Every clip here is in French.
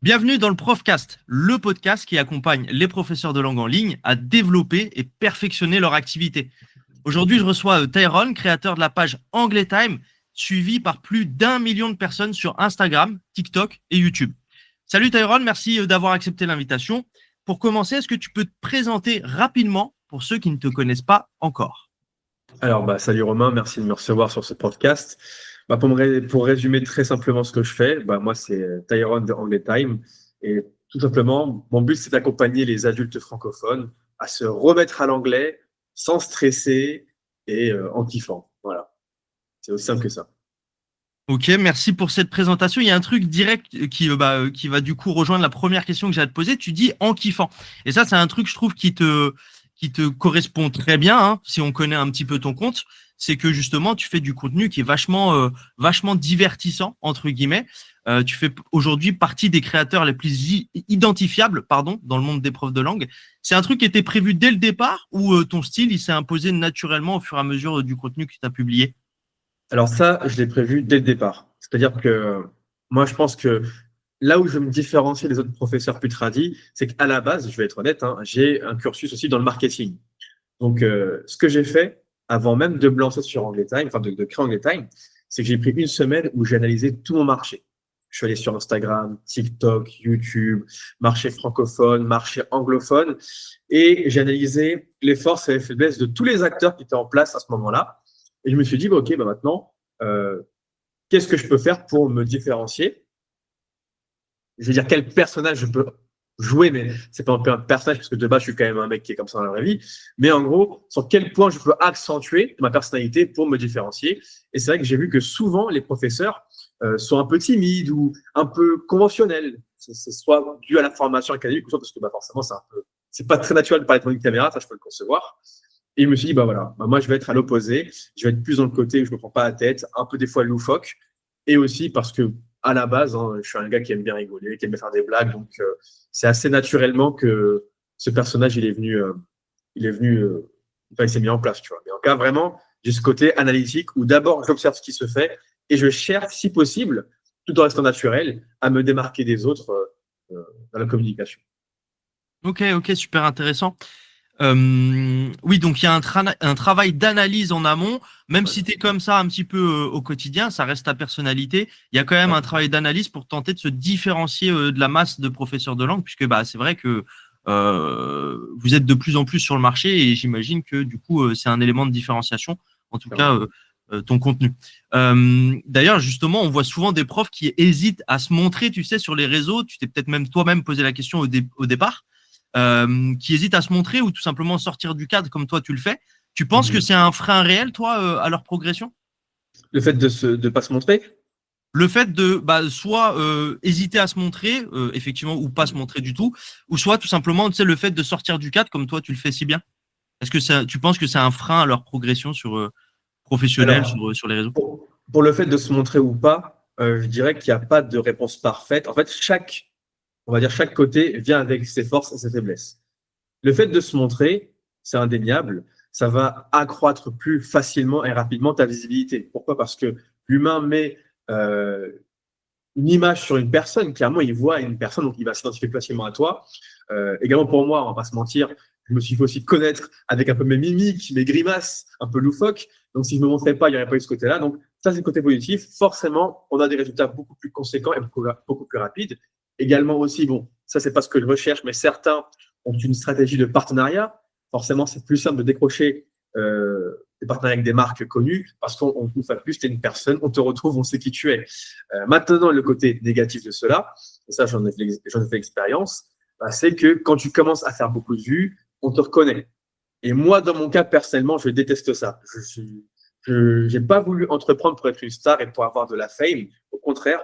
Bienvenue dans le Profcast, le podcast qui accompagne les professeurs de langue en ligne à développer et perfectionner leur activité. Aujourd'hui, je reçois Tyrone, créateur de la page Anglais Time, suivi par plus d'1 million de personnes sur Instagram, TikTok et YouTube. Salut Tyrone, merci d'avoir accepté l'invitation. Pour commencer, est-ce que tu peux te présenter rapidement pour ceux qui ne te connaissent pas encore? Alors, salut Romain, merci de me recevoir sur ce podcast. Pour résumer très simplement ce que je fais, moi, c'est Tyrone de Anglais Time. Et tout simplement, mon but, c'est d'accompagner les adultes francophones à se remettre à l'anglais sans stresser et en kiffant. Voilà, c'est aussi simple que ça. Ok, merci pour cette présentation. Il y a un truc direct qui va du coup rejoindre la première question que j'ai à te poser. Tu dis en kiffant. Et ça, c'est un truc, je trouve, qui te correspond très bien, hein, si on connaît un petit peu ton compte. C'est que justement, tu fais du contenu qui est vachement divertissant, entre guillemets. Tu fais aujourd'hui partie des créateurs les plus identifiables, dans le monde des profs de langue. C'est un truc qui était prévu dès le départ ou ton style, il s'est imposé naturellement au fur et à mesure du contenu que tu as publié? Alors ça, je l'ai prévu dès le départ. C'est-à-dire que moi, je pense que là où je me différencie des autres professeurs plus tradis, c'est qu'à la base, je vais être honnête, hein, j'ai un cursus aussi dans le marketing. Donc, ce que j'ai fait avant même de me lancer sur Anglais Time, enfin de créer Anglais Time, c'est que j'ai pris une semaine où j'ai analysé tout mon marché. Je suis allé sur Instagram, TikTok, YouTube, marché francophone, marché anglophone, et j'ai analysé les forces et les faiblesses de tous les acteurs qui étaient en place à ce moment-là. Et je me suis dit, OK, maintenant, euh, qu'est-ce que je peux faire pour me différencier? Je veux dire, quel personnage je peux jouer, mais c'est pas un personnage parce que de base, je suis quand même un mec qui est comme ça dans la vraie vie. Mais en gros, sur quel point je peux accentuer ma personnalité pour me différencier. Et c'est vrai que j'ai vu que souvent, les professeurs sont un peu timides ou un peu conventionnels. C'est soit dû à la formation académique, ou soit parce que forcément, c'est pas très naturel de parler devant une caméra, ça je peux le concevoir. Et je me suis dit, moi je vais être à l'opposé, je vais être plus dans le côté où je me prends pas la tête, un peu des fois loufoque, et aussi parce que à la base, hein, je suis un gars qui aime bien rigoler, qui aime bien faire des blagues, donc c'est assez naturellement que ce personnage il s'est mis en place, tu vois. Mais en tout cas, vraiment, j'ai ce côté analytique où d'abord j'observe ce qui se fait et je cherche, si possible, tout en restant naturel, à me démarquer des autres dans la communication. Ok, super intéressant. Oui, donc il y a un travail d'analyse en amont, même Ouais, si tu es comme ça un petit peu au quotidien, ça reste ta personnalité. Il y a quand même ouais. un travail d'analyse pour tenter de se différencier de la masse de professeurs de langue, puisque c'est vrai que vous êtes de plus en plus sur le marché et j'imagine que du coup, c'est un élément de différenciation, en tout cas, Clairement. ton contenu. D'ailleurs, justement, on voit souvent des profs qui hésitent à se montrer, tu sais, sur les réseaux. Tu t'es peut-être même toi-même posé la question au départ qui hésitent à se montrer ou tout simplement sortir du cadre comme toi tu le fais. Tu penses que Mhm. c'est un frein réel, toi, à leur progression? Le fait de pas se montrer. Le fait de soit hésiter à se montrer, effectivement, ou pas se montrer du tout, ou soit tout simplement, tu sais, le fait de sortir du cadre comme toi tu le fais si bien. Est-ce que tu penses que c'est un frein à leur progression professionnelle Alors, sur les réseaux? pour le fait de se montrer ou pas, je dirais qu'il n'y a pas de réponse parfaite. En fait, on va dire chaque côté vient avec ses forces et ses faiblesses. Le fait de se montrer, c'est indéniable, ça va accroître plus facilement et rapidement ta visibilité. Pourquoi? Parce que l'humain met euh, une image sur une personne, clairement, il voit une personne, donc il va s'identifier plus facilement à toi. Également pour moi, on va pas se mentir, je me suis fait aussi connaître avec un peu mes mimiques, mes grimaces, un peu loufoques. Donc si je me montrais pas, il n'y aurait pas eu ce côté-là. Donc ça, c'est le côté positif. Forcément, on a des résultats beaucoup plus conséquents et beaucoup plus rapides. Également aussi, bon, ça, c'est pas ce que je recherche, mais certains ont une stratégie de partenariat. Forcément, c'est plus simple de décrocher des partenariats avec des marques connues parce qu'on une fois de plus, tu es une personne, on te retrouve, on sait qui tu es. Maintenant, le côté négatif de cela, et ça, j'en ai fait l'expérience, c'est que quand tu commences à faire beaucoup de vues, on te reconnaît. Et moi, dans mon cas, personnellement, je déteste ça. Je n'ai pas voulu entreprendre pour être une star et pour avoir de la fame. Au contraire,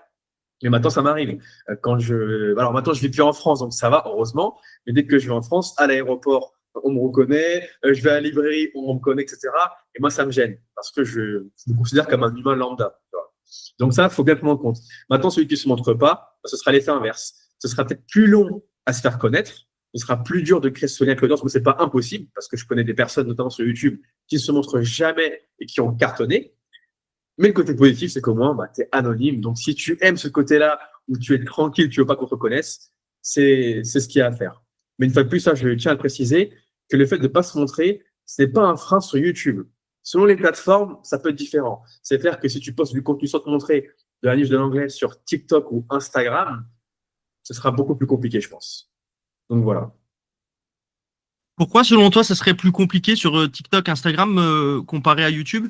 mais maintenant, ça m'arrive. Alors maintenant, je vis plus en France, donc ça va, heureusement. Mais dès que je vais en France, à l'aéroport, on me reconnaît. Je vais à la librairie, on me connaît, etc. Et moi, ça me gêne parce que je me considère comme un humain lambda. Tu vois. Donc ça, il faut bien prendre en compte. Maintenant, celui qui ne se montre pas, ce sera l'effet inverse. Ce sera peut-être plus long à se faire connaître. Ce sera plus dur de créer ce lien avec l'audience, mais c'est pas impossible parce que je connais des personnes, notamment sur YouTube, qui ne se montrent jamais et qui ont cartonné. Mais le côté positif, c'est qu'au moins, bah, tu es anonyme. Donc, si tu aimes ce côté-là, où tu es tranquille, tu veux pas qu'on te reconnaisse, c'est ce qu'il y a à faire. Mais une fois de plus, ça, je tiens à le préciser, que le fait de ne pas se montrer, ce n'est pas un frein sur YouTube. Selon les plateformes, ça peut être différent. C'est clair que si tu postes du contenu sans te montrer, de la niche de l'anglais sur TikTok ou Instagram, ce sera beaucoup plus compliqué, je pense. Donc voilà. Pourquoi, selon toi, ça serait plus compliqué sur TikTok, Instagram, comparé à YouTube?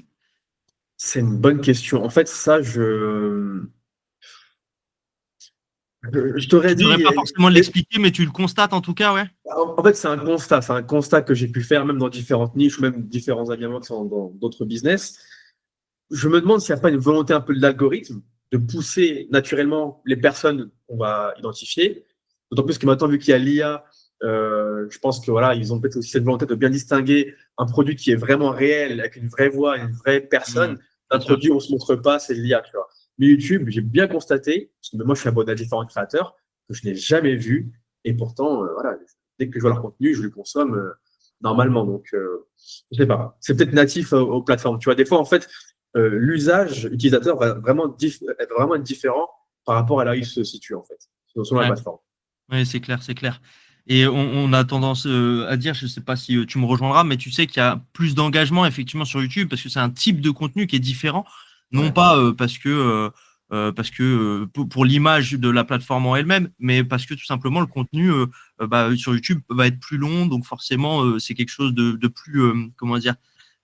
C'est une bonne question. En fait, ça, je t'aurais Tu devrais dit. pas forcément l'expliquer, mais tu le constates en tout cas, ouais. En fait, c'est un constat. C'est un constat que j'ai pu faire même dans différentes niches ou même différents amis à moi qui sont dans d'autres business. Je me demande s'il n'y a pas une volonté un peu de l'algorithme de pousser naturellement les personnes qu'on va identifier. D'autant plus que maintenant, vu qu'il y a l'IA, je pense que voilà, ils ont peut-être aussi cette volonté de bien distinguer un produit qui est vraiment réel, avec une vraie voix, une vraie personne, d'un Bien sûr. produit où on ne se montre pas, c'est l'IA, tu vois. Mais YouTube, j'ai bien constaté, parce que moi, je suis abonné à différents créateurs, que je n'ai jamais vu. Et pourtant, voilà, dès que je vois leur contenu, je le consomme normalement. Donc, je sais pas. C'est peut-être natif aux plateformes. Tu vois, des fois, en fait, l'usage utilisateur va vraiment, vraiment être différent par rapport à là où il se situe, en fait, selon la Ouais. plateforme. Oui, c'est clair, c'est clair. Et on a tendance à dire, je ne sais pas si tu me rejoindras, mais tu sais qu'il y a plus d'engagement effectivement sur YouTube parce que c'est un type de contenu qui est différent, non Ouais. pas parce que pour l'image de la plateforme en elle-même, mais parce que tout simplement le contenu bah, sur YouTube va être plus long, donc forcément c'est quelque chose de plus comment dire,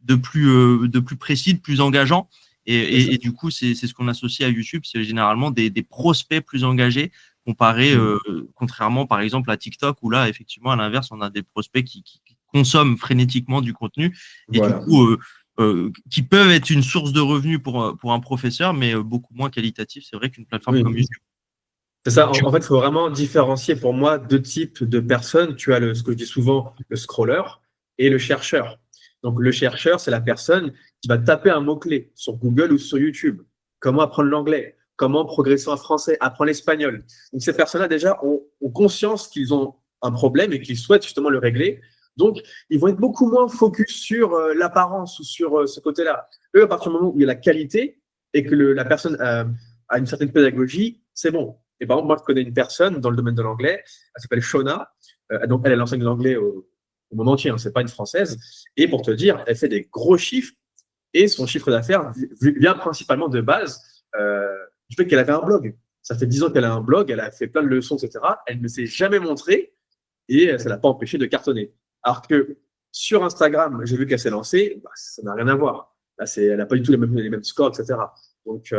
de plus précis, de plus engageant. Et du coup, c'est ce qu'on associe à YouTube, c'est généralement des prospects plus engagés comparé, contrairement par exemple à TikTok, où là, effectivement, à l'inverse, on a des prospects qui consomment frénétiquement du contenu et du Voilà. coup, qui peuvent être une source de revenus pour un professeur, mais beaucoup moins qualitatif, c'est vrai, qu'une plateforme comme Oui. YouTube. C'est ça. En fait, il faut vraiment différencier pour moi deux types de personnes. Tu as ce que je dis souvent, le scroller et le chercheur. Donc, le chercheur, c'est la personne qui va taper un mot-clé sur Google ou sur YouTube. Comment apprendre l'anglais? Comment progresser en français? Apprendre l'espagnol? Donc, ces personnes-là, déjà, ont conscience qu'ils ont un problème et qu'ils souhaitent justement le régler. Donc, ils vont être beaucoup moins focus sur l'apparence ou sur ce côté-là. Eux, à partir du moment où il y a la qualité et que la personne a une certaine pédagogie, c'est bon. Et par exemple, moi, je connais une personne dans le domaine de l'anglais, elle s'appelle Shona. Donc, elle enseigne l'anglais au monde entier, hein, c'est pas une française. Et pour te dire, elle fait des gros chiffres et son chiffre d'affaires vient principalement de base du fait qu'elle avait un blog. Ça fait 10 ans qu'elle a un blog, elle a fait plein de leçons, etc. Elle ne s'est jamais montrée et ça ne l'a pas empêché de cartonner. Alors que sur Instagram, j'ai vu qu'elle s'est lancée, bah, ça n'a rien à voir. Là, elle n'a pas du tout les mêmes scores, etc. Donc,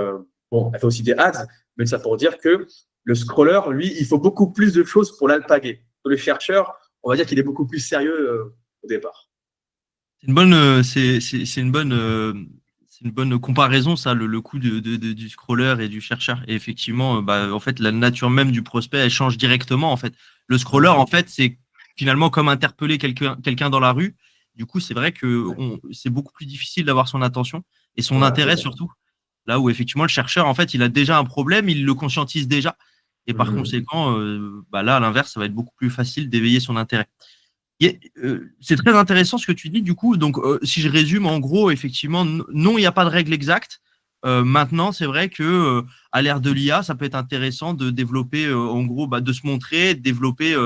bon, elle fait aussi des ads, mais ça pour dire que le scroller, lui, il faut beaucoup plus de choses pour l'alpaguer. Le chercheur, on va dire qu'il est beaucoup plus sérieux au départ. C'est une bonne, c'est une bonne comparaison, ça, le coût du scroller et du chercheur. Et effectivement, bah, en fait, la nature même du prospect, elle change directement. En fait, le scroller, en fait, c'est finalement comme interpeller quelqu'un dans la rue. Du coup, c'est vrai que c'est beaucoup plus difficile d'avoir son attention et son Voilà, intérêt surtout. Là où effectivement le chercheur, en fait, il a déjà un problème, il le conscientise déjà. Et par conséquent, bah là, à l'inverse, ça va être beaucoup plus facile d'éveiller son intérêt. C'est très intéressant ce que tu dis, du coup. Donc, si je résume, en gros, effectivement, non, il n'y a pas de règle exacte. Maintenant, c'est vrai que à l'ère de l'IA, ça peut être intéressant de développer, en gros, bah, de se montrer, de développer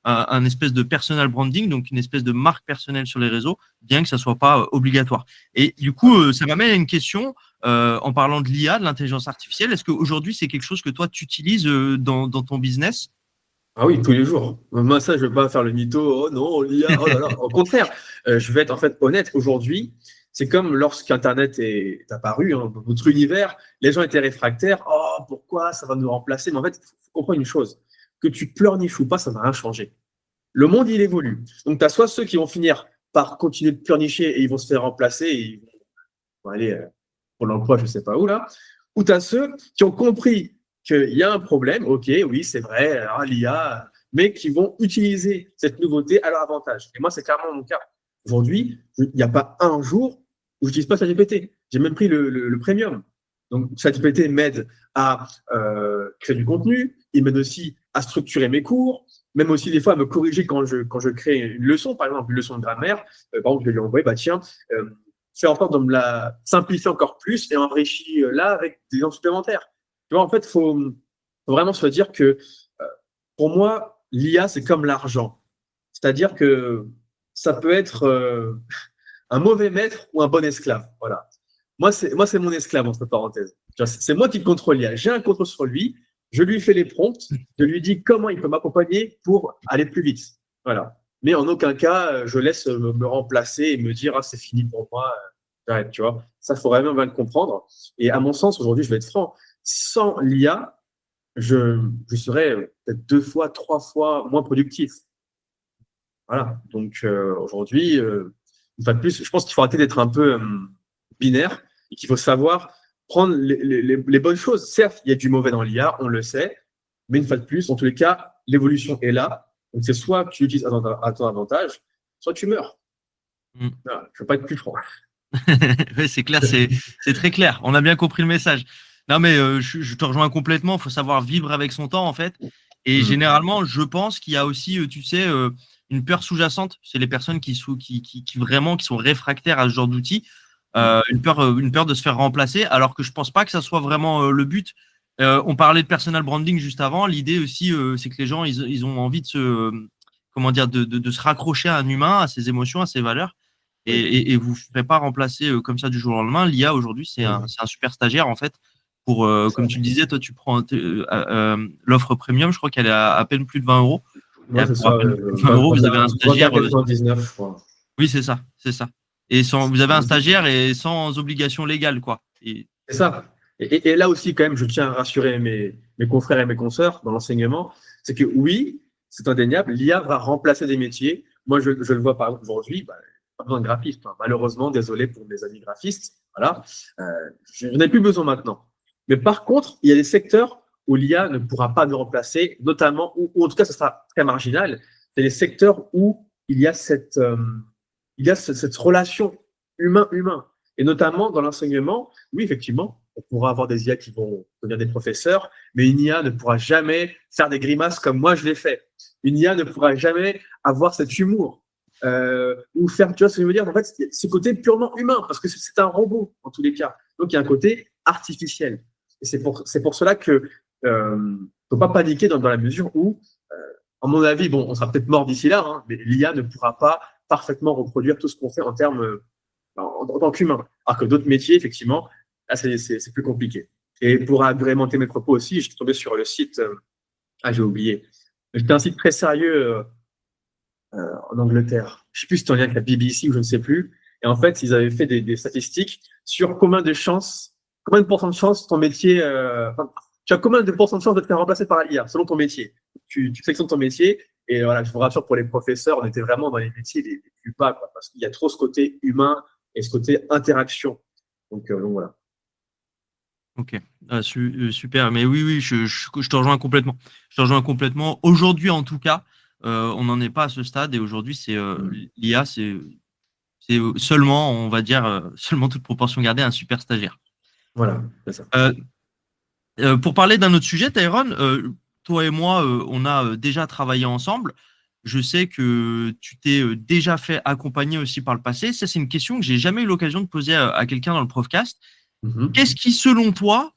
un espèce de personal branding, donc une espèce de marque personnelle sur les réseaux, bien que ça soit pas obligatoire. Et du coup, ça m'amène à une question. En parlant de l'IA, de l'intelligence artificielle, est-ce qu'aujourd'hui, c'est quelque chose que toi, tu utilises dans ton business? Ah oui, tous les jours. Moi, ça, je ne vais pas faire le mytho. Oh non, l'IA, oh là là. Au contraire, je vais être en fait honnête. Aujourd'hui, c'est comme lorsqu'Internet est apparu, hein, dans notre univers, les gens étaient réfractaires. Oh, pourquoi ça va nous remplacer? Mais en fait, il faut comprendre une chose. Que tu pleurniches ou pas, ça ne va rien changer. Le monde, il évolue. Donc, tu as soit ceux qui vont finir par continuer de pleurnicher et ils vont se faire remplacer et ils vont aller pour l'emploi, je ne sais pas où là. Ou tu as ceux qui ont compris qu'il y a un problème, ok, oui, c'est vrai, alors, l'IA, mais qui vont utiliser cette nouveauté à leur avantage. Et moi, c'est clairement mon cas. Aujourd'hui, il n'y a pas un jour où je n'utilise pas ChatGPT. J'ai même pris le premium. Donc, ChatGPT m'aide à créer du contenu, il m'aide aussi à structurer mes cours, même aussi des fois à me corriger quand je crée une leçon, par exemple une leçon de grammaire. Par exemple, je vais lui envoyer, bah tiens, fait en sorte de me la simplifier encore plus et enrichit là avec des gens supplémentaires. Tu vois, en fait, faut vraiment se dire que pour moi, l'IA, c'est comme l'argent. C'est-à-dire que ça peut être un mauvais maître ou un bon esclave. Voilà. Moi, c'est mon esclave, entre parenthèses. C'est moi qui contrôle l'IA. J'ai un contrôle sur lui. Je lui fais les prompts. Je lui dis comment il peut m'accompagner pour aller plus vite. Voilà. Mais en aucun cas, je laisse me remplacer et me dire, ah, c'est fini pour moi. J'arrête, tu vois. Ça, il faut vraiment bien le comprendre. Et à mon sens, aujourd'hui, je vais être franc. Sans l'IA, je serais peut-être 2 fois, 3 fois moins productif. Voilà. Donc aujourd'hui, une fois de plus, je pense qu'il faut arrêter d'être un peu binaire et qu'il faut savoir prendre les bonnes choses. Certes, il y a du mauvais dans l'IA, on le sait, mais une fois de plus, en tous les cas, l'évolution est là. Donc c'est soit tu l'utilises à ton avantage, soit tu meurs. Voilà. Je ne veux pas être plus franc. Oui, c'est clair, c'est très clair. On a bien compris le message. Non, mais je te rejoins complètement. Il faut savoir vivre avec son temps, en fait. Et généralement, je pense qu'il y a aussi, tu sais, une peur sous-jacente. C'est les personnes qui vraiment qui sont réfractaires à ce genre d'outils. Une peur de se faire remplacer, alors que je pense pas que ça soit vraiment le but. On parlait de personal branding juste avant. L'idée aussi, c'est que les gens, ils ont envie de comment dire, de se raccrocher à un humain, à ses émotions, à ses valeurs. Et vous ne ferez pas remplacer comme ça du jour au lendemain. L'IA aujourd'hui, c'est un super stagiaire en fait. Pour, comme tu le disais, toi, tu prends l'offre premium, je crois qu'elle est à peine plus de 20 euros. Ouais, c'est ça. 20 euros, vous avez un stagiaire. 99, je crois. Oui, c'est ça, c'est ça. Et vous avez un stagiaire et sans obligation légale, quoi. C'est ça. Et là aussi, quand même, je tiens à rassurer mes confrères et mes consoeurs dans l'enseignement, c'est que oui, c'est indéniable, l'IA va remplacer des métiers. Moi, je le vois par exemple aujourd'hui, pas besoin de graphiste. Hein. Malheureusement, désolé pour mes amis graphistes. Voilà. Je n'en ai plus besoin maintenant. Mais par contre, il y a des secteurs où l'IA ne pourra pas nous remplacer, notamment, ou en tout cas, ce sera très marginal. C'est les secteurs où il y a cette relation humain-humain. Et notamment dans l'enseignement, oui, effectivement, on pourra avoir des IA qui vont devenir des professeurs, mais une IA ne pourra jamais faire des grimaces comme moi je l'ai fait. Une IA ne pourra jamais avoir cet humour. Ou faire, tu vois ce que je veux dire? En fait, c'est ce côté purement humain, parce que c'est un robot, en tous les cas. Donc, il y a un côté artificiel. Et c'est pour cela que faut pas paniquer dans la mesure où, à mon avis, bon, on sera peut-être mort d'ici là, hein, mais l'IA ne pourra pas parfaitement reproduire tout ce qu'on fait en termes en tant qu'humain. Alors que d'autres métiers, effectivement, là, c'est plus compliqué. Et pour agrémenter mes propos aussi, je suis tombé sur le site, j'ai oublié. C'était un site très sérieux en Angleterre. Je ne sais plus si c'était en lien avec la BBC ou je ne sais plus. Et en fait, ils avaient fait des statistiques sur combien de pourcents de chances ton métier, tu as combien de pourcents de chances de te faire remplacer par l'IA selon ton métier. Tu sélectionnes ton métier. Et voilà, je vous rassure, pour les professeurs, on était vraiment dans les métiers les plus bas, quoi, parce qu'il y a trop ce côté humain et ce côté interaction. Donc voilà. Ok, super. Mais oui, je te rejoins complètement. Je te rejoins complètement. Aujourd'hui, en tout cas, on n'en est pas à ce stade. Et aujourd'hui, l'IA, c'est seulement, on va dire, seulement toute proportion gardée, un super stagiaire. Voilà, c'est ça. Pour parler d'un autre sujet, Tyrone, toi et moi, on a déjà travaillé ensemble. Je sais que tu t'es déjà fait accompagner aussi par le passé. Ça, c'est une question que j'ai jamais eu l'occasion de poser à quelqu'un dans le Profcast. Qu'est-ce qui, selon toi,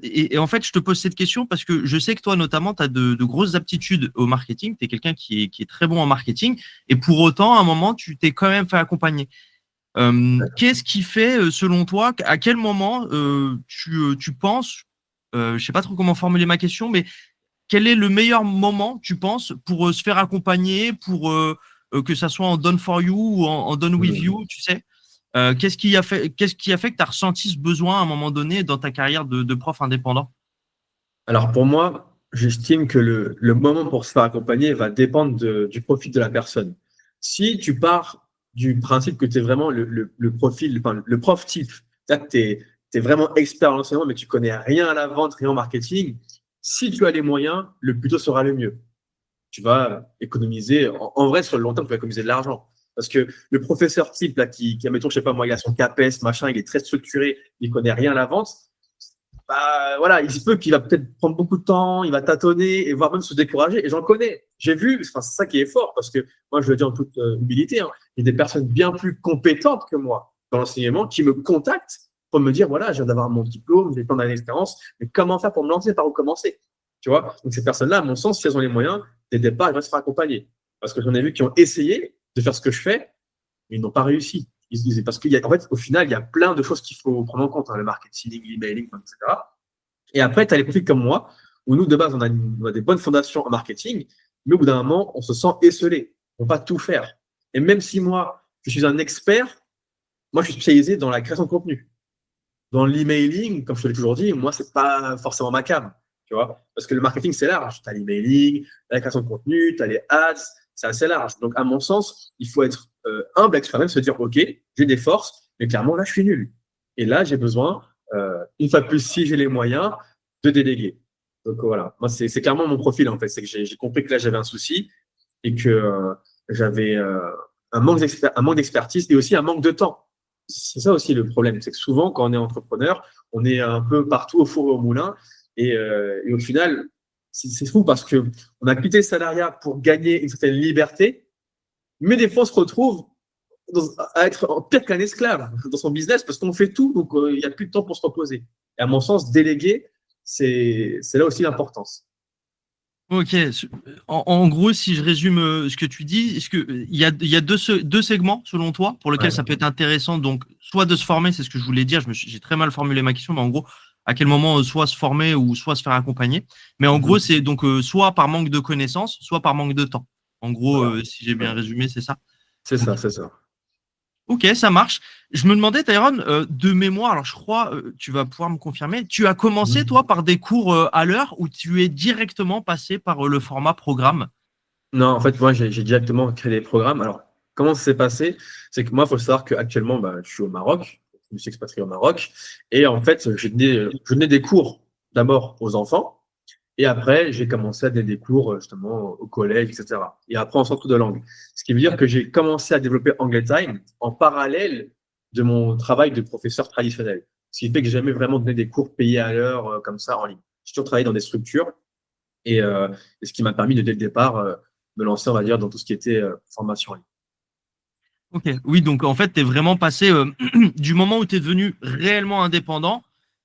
et en fait, je te pose cette question parce que je sais que toi, notamment, tu as de grosses aptitudes au marketing. Tu es quelqu'un qui est très bon en marketing. Et pour autant, à un moment, tu t'es quand même fait accompagner. Qu'est-ce qui fait, selon toi, à quel moment tu penses, je ne sais pas trop comment formuler ma question, mais quel est le meilleur moment, tu penses, pour se faire accompagner, pour que ça soit en done for you ou en done with you, tu sais? Qu'est-ce qui a fait que tu as ressenti ce besoin à un moment donné dans ta carrière de prof indépendant? Alors pour moi, j'estime que le moment pour se faire accompagner va dépendre du profil de la personne. Si tu pars du principe que tu es vraiment le profil, enfin, le prof type, c'est-à-dire que tu es vraiment expert en enseignement, mais tu connais rien à la vente, rien au marketing, si tu as les moyens, le plus tôt sera le mieux. Tu vas économiser, en vrai, sur le long terme, tu vas économiser de l'argent. Parce que le professeur type, là, admettons, je sais pas moi, il a son CAPES, machin, il est très structuré, il connaît rien à la vente, bah, voilà, il se peut qu'il va peut-être prendre beaucoup de temps, il va tâtonner et voire même se décourager. Et j'en connais. J'ai vu, enfin, c'est ça qui est fort, parce que moi, je le dis en toute humilité, hein, il y a des personnes bien plus compétentes que moi, dans l'enseignement qui me contactent pour me dire, voilà, je viens d'avoir mon diplôme, j'ai tant d'années d'expérience, mais comment faire pour me lancer, par où commencer? Tu vois? Donc, ces personnes-là, à mon sens, si elles ont les moyens, dès le départ, elles vont se faire accompagner. Parce que j'en ai vu qui ont essayé de faire ce que je fais, mais ils n'ont pas réussi. Parce qu'en fait, au final, il y a plein de choses qu'il faut prendre en compte, le marketing, l'emailing, etc. Et après, tu as les profils comme moi, où nous, de base, on a des bonnes fondations en marketing, mais au bout d'un moment, on se sent esselé. On ne peut pas tout faire. Et même si moi, je suis un expert, moi, je suis spécialisé dans la création de contenu. Dans l'emailing, comme je te l'ai toujours dit, moi, c'est pas forcément ma cam, tu vois, parce que le marketing, c'est large. Tu as l'emailing, la création de contenu, tu as les ads, c'est assez large. Donc, à mon sens, il faut être humble avec soi-même, se dire, OK, j'ai des forces, mais clairement, là, je suis nul. Et là, j'ai besoin, une fois de plus, si j'ai les moyens, de déléguer. Donc, voilà. Moi, c'est clairement mon profil, en fait. C'est que j'ai compris que là, j'avais un souci et que j'avais un manque d'expertise et aussi un manque de temps. C'est ça aussi le problème, c'est que souvent, quand on est entrepreneur, on est un peu partout au four et au moulin. Et au final, c'est fou parce qu'on a quitté le salariat pour gagner une certaine liberté, mais des fois, on se retrouve à être pire qu'un esclave dans son business parce qu'on fait tout, donc il n'y a plus de temps pour se reposer. Et à mon sens, déléguer, c'est là aussi l'importance. Ok. En gros, si je résume ce que tu dis, est-ce que il y a deux segments selon toi pour lesquels Ouais. ça peut être intéressant, donc soit de se former, c'est ce que je voulais dire, j'ai très mal formulé ma question, mais en gros, à quel moment soit se former ou soit se faire accompagner. Mais en gros, c'est donc soit par manque de connaissances, soit par manque de temps. En gros, Voilà. si j'ai bien résumé, c'est ça. C'est Ok. ça, c'est ça. Ok, ça marche. Je me demandais, Tyrone, de mémoire, alors je crois, tu vas pouvoir me confirmer, tu as commencé, toi, par des cours à l'heure ou tu es directement passé par le format programme? Non, en fait, moi, j'ai directement créé des programmes. Alors, comment ça s'est passé? C'est que moi, il faut savoir qu'actuellement, bah, je suis au Maroc. Je me suis expatrié au Maroc. Et en fait, je donnais des cours d'abord aux enfants. Et après, j'ai commencé à donner des cours justement au collège, etc. Et après, en centre de langue. Ce qui veut dire que j'ai commencé à développer Anglais Time en parallèle de mon travail de professeur traditionnel. Ce qui fait que j'ai jamais vraiment donné des cours payés à l'heure comme ça en ligne. J'ai toujours travaillé dans des structures et ce qui m'a permis de, dès le départ, me lancer, on va dire, dans tout ce qui était formation en ligne. Ok, oui, donc en fait, tu es vraiment passé du moment où tu es devenu réellement indépendant,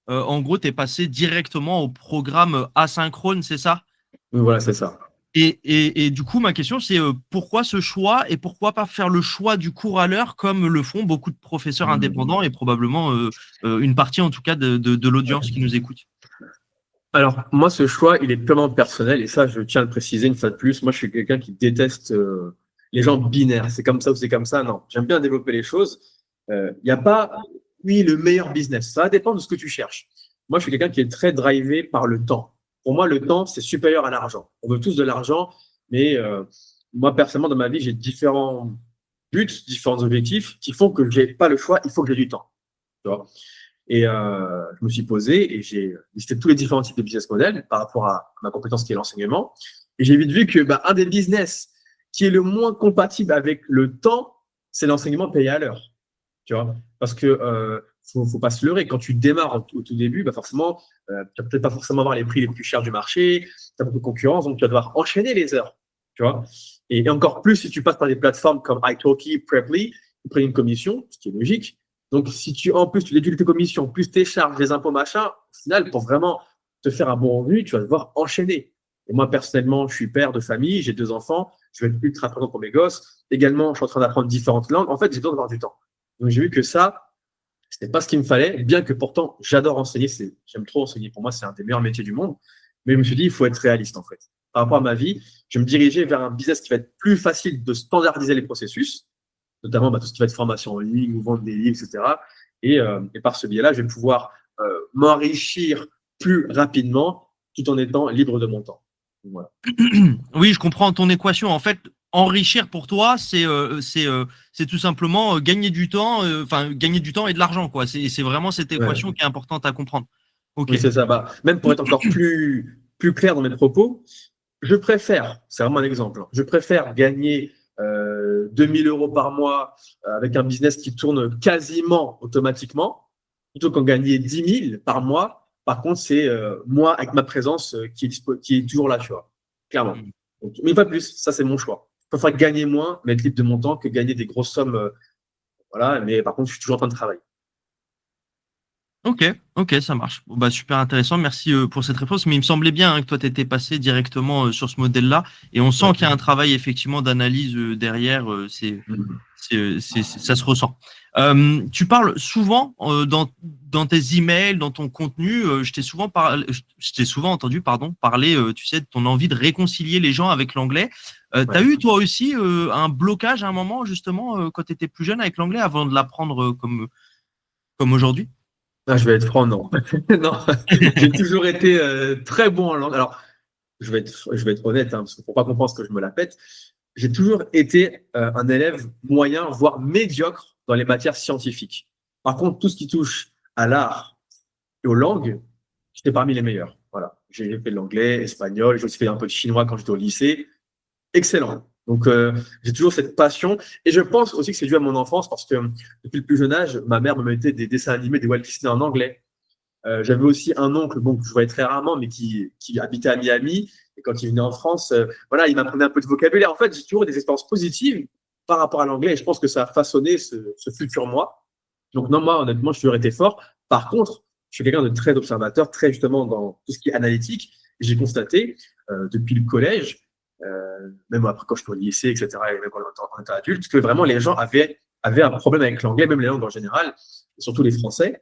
en gros, tu es passé directement au programme asynchrone, c'est ça? Donc, voilà, c'est ça. Et du coup, ma question, c'est pourquoi ce choix et pourquoi pas faire le choix du cours à l'heure comme le font beaucoup de professeurs indépendants et probablement une partie en tout cas de l'audience qui nous écoute. Alors, moi, ce choix, il est purement personnel et ça, je tiens à le préciser une fois de plus. Moi, je suis quelqu'un qui déteste les gens binaires. C'est comme ça ou c'est comme ça. Non, j'aime bien développer les choses. Il n'y a pas, oui, le meilleur business. Ça va dépendre de ce que tu cherches. Moi, je suis quelqu'un qui est très drivé par le temps. Pour moi, le temps, c'est supérieur à l'argent. On veut tous de l'argent, mais moi, personnellement, dans ma vie, j'ai différents buts, différents objectifs qui font que je n'ai pas le choix. Il faut que j'ai du temps. Tu vois. Et je me suis posé et j'ai listé tous les différents types de business models par rapport à ma compétence qui est l'enseignement. Et j'ai vite vu que un des business qui est le moins compatible avec le temps, c'est l'enseignement payé à l'heure. Tu vois, parce que faut pas se leurrer. Quand tu démarres au tout début, forcément, tu vas peut-être pas forcément avoir les prix les plus chers du marché. Tu as beaucoup de concurrence, donc tu vas devoir enchaîner les heures. Tu vois, et encore plus si tu passes par des plateformes comme italki, Preply, qui prennent une commission, ce qui est logique. Donc, si tu, en plus, tu déduis tes commissions, plus tes charges, les impôts, machin, au final, pour vraiment te faire un bon revenu, tu vas devoir enchaîner. Et moi, personnellement, je suis père de famille, j'ai 2 enfants, je vais être ultra présent pour mes gosses. Également, je suis en train d'apprendre différentes langues. En fait, j'ai besoin d'avoir du temps. Donc, j'ai vu que ça, c'était pas ce qu'il me fallait, bien que pourtant, j'adore enseigner. J'aime trop enseigner. Pour moi, c'est un des meilleurs métiers du monde. Mais je me suis dit, il faut être réaliste, en fait. Par rapport à ma vie, je me dirigeais vers un business qui va être plus facile de standardiser les processus, notamment tout ce qui va être formation en ligne ou vendre des livres, etc. Et par ce biais-là, je vais pouvoir m'enrichir plus rapidement tout en étant libre de mon temps. Voilà. Oui, je comprends ton équation. En fait, enrichir pour toi, c'est tout simplement gagner du temps, enfin gagner du temps et de l'argent, quoi. C'est vraiment cette équation Ouais. qui est importante à comprendre. Ok. Oui, c'est ça. Même pour être encore plus clair dans mes propos, je préfère, c'est vraiment un exemple, je préfère gagner 2000 euros par mois avec un business qui tourne quasiment automatiquement, plutôt qu'en gagner 10 000 par mois. Par contre, c'est moi avec ma présence qui est toujours là, tu vois, clairement. Mm. Mais pas plus, ça c'est mon choix. Je préfère gagner moins, mais être libre de mon temps que gagner des grosses sommes Voilà, mais par contre, je suis toujours en train de travailler. Ok, ok, ça marche. Bon, bah, super intéressant. Merci pour cette réponse. Mais il me semblait bien, hein, que toi, tu étais passé directement sur ce modèle-là. Et on sent Ouais. qu'il y a un travail effectivement d'analyse derrière. Mhm. Ça se ressent. Tu parles souvent dans tes emails, dans ton contenu. Je t'ai souvent entendu, pardon, parler, tu sais, de ton envie de réconcilier les gens avec l'anglais. Tu as Ouais. eu toi aussi un blocage à un moment, justement, quand tu étais plus jeune avec l'anglais, avant de l'apprendre comme aujourd'hui? Ah, je vais être franc, non. Non, j'ai toujours été très bon en langue. Alors, je vais être honnête, hein, parce qu'il ne faut pas qu'on pense que je me la pète. J'ai toujours été un élève moyen, voire médiocre dans les matières scientifiques. Par contre, tout ce qui touche à l'art et aux langues, j'étais parmi les meilleurs. Voilà. J'ai fait de l'anglais, espagnol, j'ai aussi fait un peu de chinois quand j'étais au lycée. Excellent. Donc, j'ai toujours cette passion. Et je pense aussi que c'est dû à mon enfance parce que depuis le plus jeune âge, ma mère me mettait des dessins animés des Walt Disney en anglais. J'avais aussi un oncle, bon, que je voyais très rarement, mais qui habitait à Miami. Et quand il venait en France, voilà, il m'apprenait un peu de vocabulaire. En fait, j'ai toujours des expériences positives par rapport à l'anglais. Et je pense que ça a façonné ce futur moi. Donc, non, moi, honnêtement, je suis toujours été fort. Par contre, je suis quelqu'un de très observateur, très justement dans tout ce qui est analytique. Et j'ai constaté, depuis le collège, même après quand je suis au lycée, etc., et même quand on était adulte, que vraiment les gens avaient un problème avec l'anglais, même les langues en général, et surtout les Français.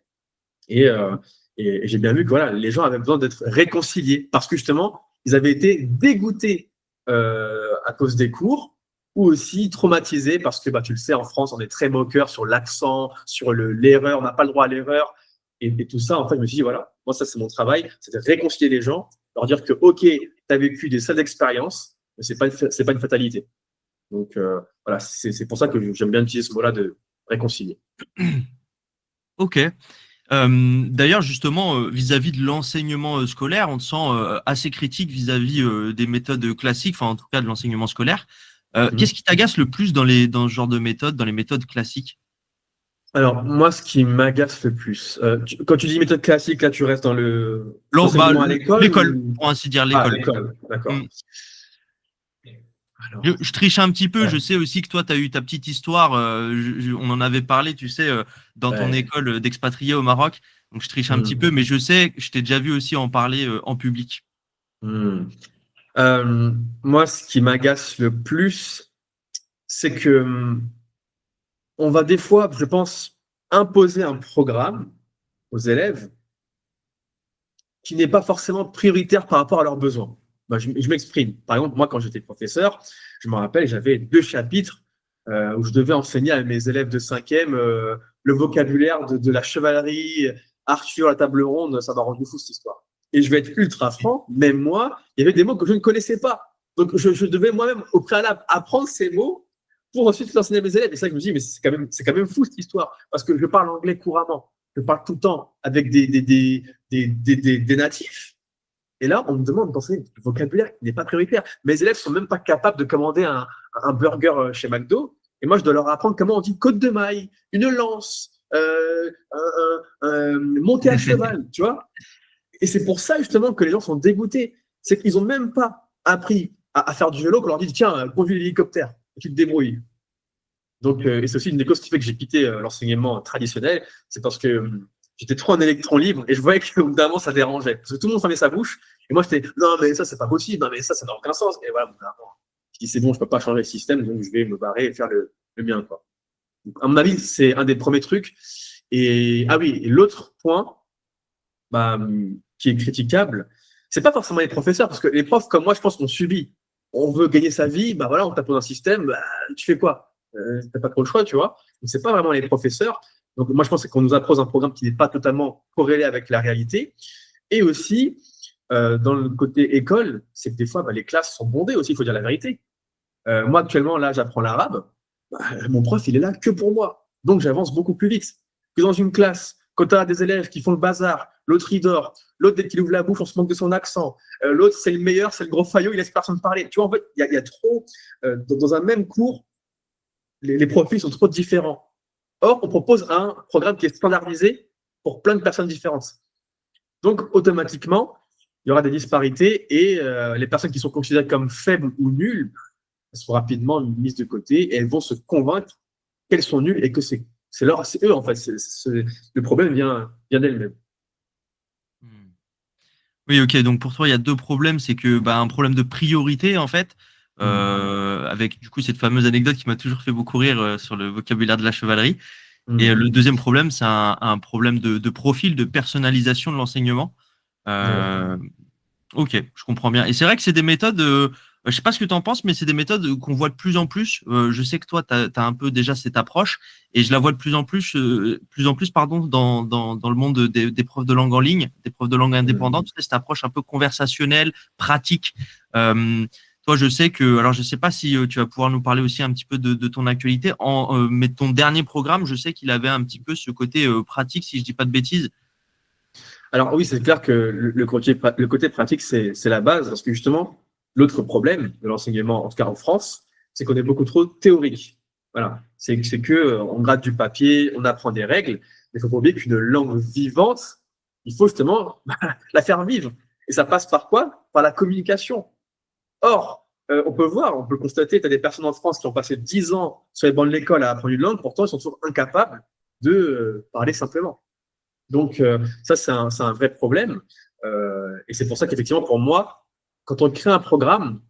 Et, euh, et j'ai bien vu que voilà, les gens avaient besoin d'être réconciliés parce que justement, ils avaient été dégoûtés à cause des cours ou aussi traumatisés parce que bah, tu le sais, en France, on est très moqueur sur l'accent, sur l'erreur, on n'a pas le droit à l'erreur. Et tout ça, en fait, je me suis dit, voilà, moi, ça, c'est mon travail, c'est de réconcilier les gens, leur dire que, OK, tu as vécu des sales expériences, mais c'est pas une fatalité. Donc, voilà, c'est pour ça que j'aime bien utiliser ce mot-là de réconcilier. Ok. D'ailleurs, justement, vis-à-vis de l'enseignement scolaire, on te sent assez critique vis-à-vis des méthodes classiques, enfin en tout cas de l'enseignement scolaire. Qu'est-ce Mhm. qui t'agace le plus dans ce genre de méthode, dans les méthodes classiques? Alors, moi, ce qui m'agace le plus, quand tu dis méthode classique, là, tu restes dans Bah, l'enseignement à l'école l'école, ou… pour ainsi dire, Ah, l'école. l'école, Hmm. d'accord. Je Alors, triche un petit peu, ouais, je sais aussi que toi, tu as eu ta petite histoire, on en avait parlé, tu sais, dans ton ouais. école d'expatrié au Maroc. Donc, je triche un petit peu, Hmm, mais je sais, je t'ai déjà vu aussi en parler en public. hmm. Euh, Moi, ce qui m'agace le plus, c'est que on va des fois, je pense, imposer un programme aux élèves qui n'est pas forcément prioritaire par rapport à leurs besoins. Bah, je m'exprime. Par exemple, moi, quand j'étais professeur, je me rappelle, j'avais 2 chapitres où je devais enseigner à mes élèves de cinquième le vocabulaire de la chevalerie, Arthur, la table ronde, ça m'a rendu fou cette histoire. Et je vais être ultra franc, même moi, il y avait des mots que je ne connaissais pas. Donc, je devais moi-même, au préalable, apprendre ces mots pour ensuite l'enseigner à mes élèves. Et ça, je me dis, mais c'est quand même fou cette histoire, parce que je parle anglais couramment. Je parle tout le temps avec des natifs. Et là, on me demande d'enseigner du vocabulaire qui n'est pas prioritaire. Mes élèves ne sont même pas capables de commander un burger chez McDo. Et moi, je dois leur apprendre comment on dit côte de maille, une lance, monter à cheval, tu vois. Et c'est pour ça, justement, que les gens sont dégoûtés. C'est qu'ils n'ont même pas appris à faire du vélo, qu'on leur dit, tiens, conduis l'hélicoptère, et tu te débrouilles. Donc, et c'est aussi une des causes qui fait que j'ai quitté l'enseignement traditionnel, c'est parce que j'étais trop en électron libre et je voyais qu'au bout d'un moment, ça dérangeait. Parce que tout le monde fermait sa bouche et moi, j'étais, non, mais ça, c'est pas possible, non, mais ça n'a aucun sens. Et voilà, au bout d'un moment, je dis, c'est bon, je peux pas changer le système, donc je vais me barrer et faire le mien, quoi. Donc, à mon avis, c'est un des premiers trucs. Et, ah oui, et l'autre point, bah, qui est critiquable, c'est pas forcément les professeurs, parce que les profs, comme moi, je pense qu'on subit. On veut gagner sa vie, bah voilà, on tape dans un système, bah, tu fais quoi? T'as pas trop le choix, tu vois. Donc, c'est pas vraiment les professeurs. Donc, moi, je pense qu'on nous appose un programme qui n'est pas totalement corrélé avec la réalité. Et aussi, dans le côté école, c'est que des fois, bah, les classes sont bondées aussi, il faut dire la vérité. Moi, actuellement, là, j'apprends l'arabe. Bah, mon prof, il est là que pour moi. Donc, j'avance beaucoup plus vite que dans une classe. Quand tu as des élèves qui font le bazar, l'autre il dort, l'autre dès qu'il ouvre la bouche, on se moque de son accent, l'autre c'est le meilleur, c'est le gros faillot, il laisse personne parler. Tu vois, en fait, il y a trop, dans un même cours, les profils sont trop différents. Or, on propose un programme qui est standardisé pour plein de personnes différentes. Donc, automatiquement, il y aura des disparités et les personnes qui sont considérées comme faibles ou nulles elles seront rapidement mises de côté et elles vont se convaincre qu'elles sont nulles et que c'est C'est eux, en fait. Le problème vient d'elle-même. Hmm. Oui, ok. Donc pour toi, il y a deux problèmes. C'est que un problème de priorité, en fait, avec du coup cette fameuse anecdote qui m'a toujours fait beaucoup rire sur le vocabulaire de la chevalerie. Et le deuxième problème, c'est un problème de profil, de personnalisation de l'enseignement. Euh, Ok, je comprends bien. Et c'est vrai que c'est des méthodes, je sais pas ce que tu en penses, mais c'est des méthodes qu'on voit de plus en plus. Je sais que toi, tu as, un peu déjà cette approche, et je la vois de plus en plus pardon, dans le monde des profs de langue en ligne, des profs de langue indépendantes, tu sais, cette approche un peu conversationnelle, pratique. Euh, Toi, je sais que, alors je sais pas si tu vas pouvoir nous parler aussi un petit peu de ton actualité, mais ton dernier programme, je sais qu'il avait un petit peu ce côté pratique, si je dis pas de bêtises. Alors oui, c'est clair que le côté pratique, c'est la base, parce que justement, l'autre problème de l'enseignement, en tout cas en France, c'est qu'on est beaucoup trop théorique. Voilà, c'est que on gratte du papier, on apprend des règles, mais il faut pas oublier qu'une langue vivante, il faut justement la faire vivre. Et ça passe par quoi? Par la communication. Or, on peut le constater, tu as des personnes en France qui ont passé 10 ans sur les bancs de l'école à apprendre une langue, pourtant ils sont toujours incapables de parler simplement. Donc, ça, c'est un vrai problème. Et c'est pour ça qu'effectivement, pour moi, quand on crée un programme,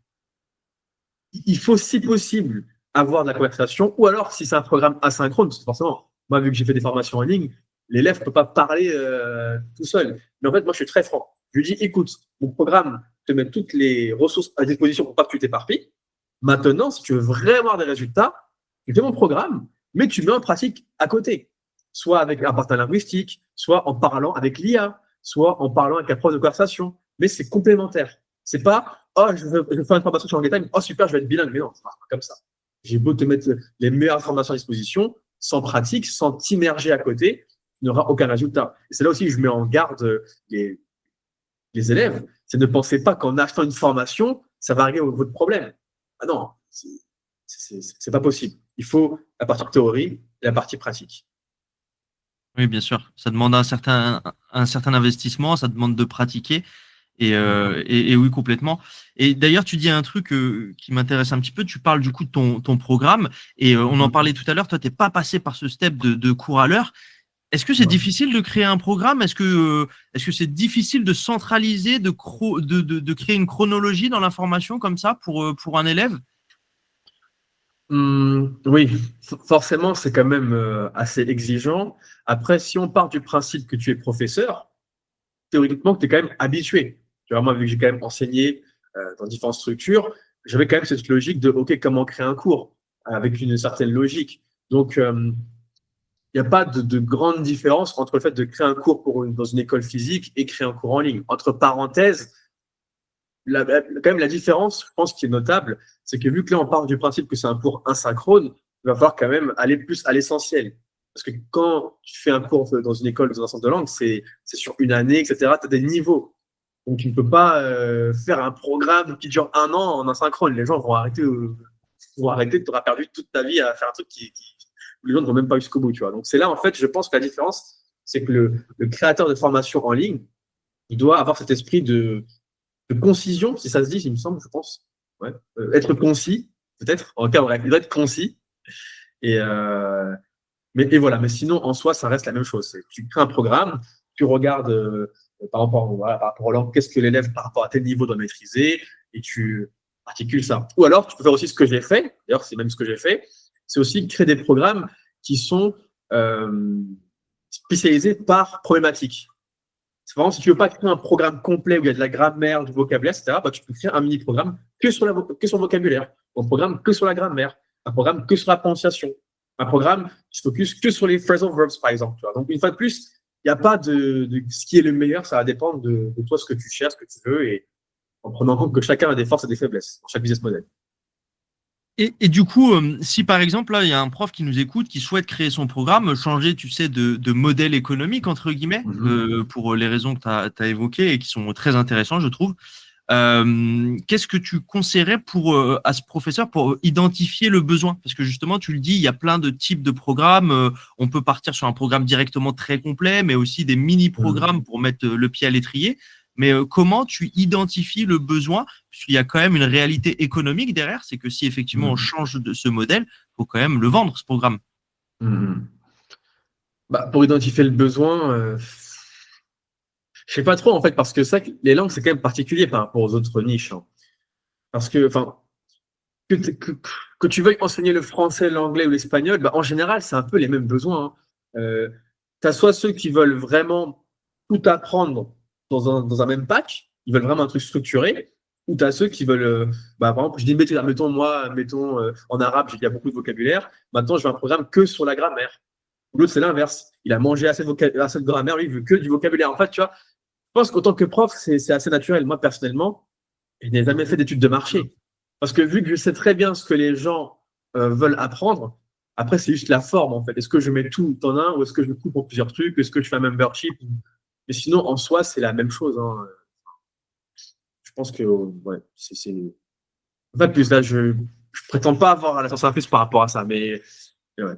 il faut, si possible, avoir de la conversation, ou alors, si c'est un programme asynchrone, parce que forcément, moi, vu que j'ai fait des formations en ligne, l'élève ne peut pas parler tout seul. Mais en fait, moi, je suis très franc. Je lui dis, écoute, mon programme te met toutes les ressources à disposition pour pas que tu t'éparpilles. Maintenant, si tu veux vraiment avoir des résultats, tu fais mon programme, mais tu mets en pratique à côté. Soit avec un partenaire linguistique, soit en parlant avec l'IA, soit en parlant avec un prof de conversation. Mais c'est complémentaire. C'est pas, oh, je veux faire une formation sur Languetime, oh super, je vais être bilingue. Mais non, c'est pas comme ça. J'ai beau te mettre les meilleures informations à disposition, sans pratique, sans t'immerger à côté, tu n'auras aucun résultat. Et c'est là aussi que je mets en garde les élèves, c'est ne pensez pas qu'en achetant une formation, ça va régler votre problème. Ah non, c'est pas possible. Il faut la partie théorie et la partie pratique. Oui, bien sûr. Ça demande un certain investissement, ça demande de pratiquer. Et oui, complètement. Et d'ailleurs, tu dis un truc qui m'intéresse un petit peu. Tu parles du coup de ton programme. Et on en parlait tout à l'heure. Toi, tu n'es pas passé par ce step de cours à l'heure. Est-ce que c'est difficile de créer un programme? Est-ce que c'est difficile de centraliser, de créer une chronologie dans l'information comme ça pour un élève? Oui, forcément, c'est quand même assez exigeant. Après, si on part du principe que tu es professeur, théoriquement, tu es quand même habitué. Tu vois, moi, vu que j'ai quand même enseigné dans différentes structures, j'avais quand même cette logique de, OK, comment créer un cours avec une certaine logique. Donc, il n'y a pas de grande différence entre le fait de créer un cours dans une école physique et créer un cours en ligne. Entre parenthèses, quand même, la différence, je pense, qui est notable, c'est que vu que là, on part du principe que c'est un cours asynchrone, il va falloir quand même aller plus à l'essentiel. Parce que quand tu fais un cours dans une école, dans un centre de langue, c'est sur une année, etc. Tu as des niveaux. Donc, tu ne peux pas faire un programme qui dure un an en asynchrone. Les gens vont arrêter, tu auras perdu toute ta vie à faire un truc où les gens ne vont même pas jusqu'au bout. Tu vois. Donc, c'est là, en fait, je pense que la différence, c'est que le créateur de formation en ligne, il doit avoir cet esprit de concision, si ça se dit, il me semble, je pense. Ouais. Être concis, peut-être. En tout cas, bref, il doit être concis. Et, et voilà. Mais sinon, en soi, ça reste la même chose. Tu crées un programme, tu regardes par rapport à qu'est-ce que l'élève, par rapport à tel niveau, doit maîtriser, et tu articules ça. Ou alors, tu peux faire aussi ce que j'ai fait. D'ailleurs, c'est même ce que j'ai fait. C'est aussi créer des programmes qui sont spécialisés par problématique. C'est vraiment, si tu veux pas créer un programme complet où il y a de la grammaire, du vocabulaire, etc., bah, tu peux créer un mini-programme que sur le vocabulaire, un programme que sur la grammaire, un programme que sur la prononciation, un programme qui se focus que sur les phrasal verbs, par exemple. Tu vois. Donc, une fois de plus, il n'y a pas de ce qui est le meilleur, ça va dépendre de toi, ce que tu cherches, ce que tu veux, et en prenant en compte que chacun a des forces et des faiblesses dans chaque business model. Et du coup, si par exemple, là, il y a un prof qui nous écoute, qui souhaite créer son programme, changer, tu sais, de modèle économique, entre guillemets, pour les raisons que tu as évoquées et qui sont très intéressantes, je trouve, qu'est-ce que tu conseillerais à ce professeur pour identifier le besoin? Parce que justement, tu le dis, il y a plein de types de programmes. On peut partir sur un programme directement très complet, mais aussi des mini-programmes pour mettre le pied à l'étrier. Mais comment tu identifies le besoin? Puisqu'il y a quand même une réalité économique derrière, c'est que si effectivement on change de ce modèle, il faut quand même le vendre, ce programme. Pour identifier le besoin, je sais pas trop en fait, parce que ça, les langues, c'est quand même particulier par rapport aux autres niches, hein. Parce que, enfin, que, que tu veuilles enseigner le français, l'anglais ou l'espagnol, en général, c'est un peu les mêmes besoins, hein. Tu as soit ceux qui veulent vraiment tout apprendre dans un même pack, ils veulent vraiment un truc structuré, ou tu as ceux qui veulent, par exemple, je dis, mettons moi, en arabe, il y a beaucoup de vocabulaire, maintenant je veux un programme que sur la grammaire. Ou l'autre, c'est l'inverse. Il a mangé assez de grammaire, lui, il veut que du vocabulaire. En fait, tu vois, je pense qu'en tant que prof, c'est assez naturel. Moi, personnellement, je n'ai jamais fait d'études de marché. Parce que vu que je sais très bien ce que les gens veulent apprendre, après, c'est juste la forme, en fait. Est-ce que je mets tout en un ou est-ce que je coupe en plusieurs trucs? Est-ce que je fais un membership? Mais sinon, en soi, c'est la même chose, hein. Je pense que, ouais, En fait, plus là, je prétends pas avoir la science infuse par rapport à ça, mais ouais.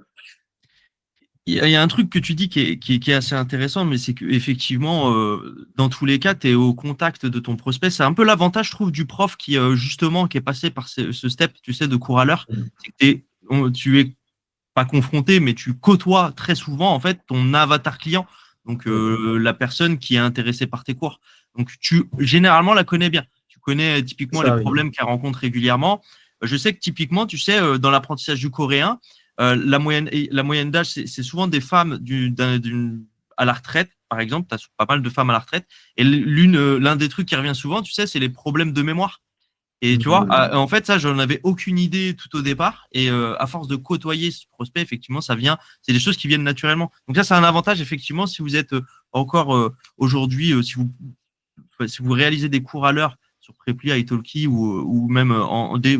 Il y a un truc que tu dis qui est assez intéressant, mais c'est que effectivement, dans tous les cas, tu es au contact de ton prospect. C'est un peu l'avantage, je trouve, du prof justement, qui est passé par ce step, tu sais, de cours à l'heure. C'est que tu es pas confronté, mais tu côtoies très souvent, en fait, ton avatar client. Donc, la personne qui est intéressée par tes cours. Donc, tu, généralement, la connais bien. Tu connais typiquement les Ça, oui. problèmes qu'elle rencontre régulièrement. Je sais que typiquement, tu sais, dans l'apprentissage du coréen, la moyenne d'âge, c'est souvent des femmes à la retraite, par exemple. Tu as pas mal de femmes à la retraite. Et l'un des trucs qui revient souvent, tu sais, c'est les problèmes de mémoire. Et tu vois, en fait, ça, j'en avais aucune idée tout au départ. Et à force de côtoyer ce prospect, effectivement, c'est des choses qui viennent naturellement. Donc ça, c'est un avantage, effectivement, si vous êtes encore aujourd'hui, si vous réalisez des cours à l'heure sur Preply, Italki ou même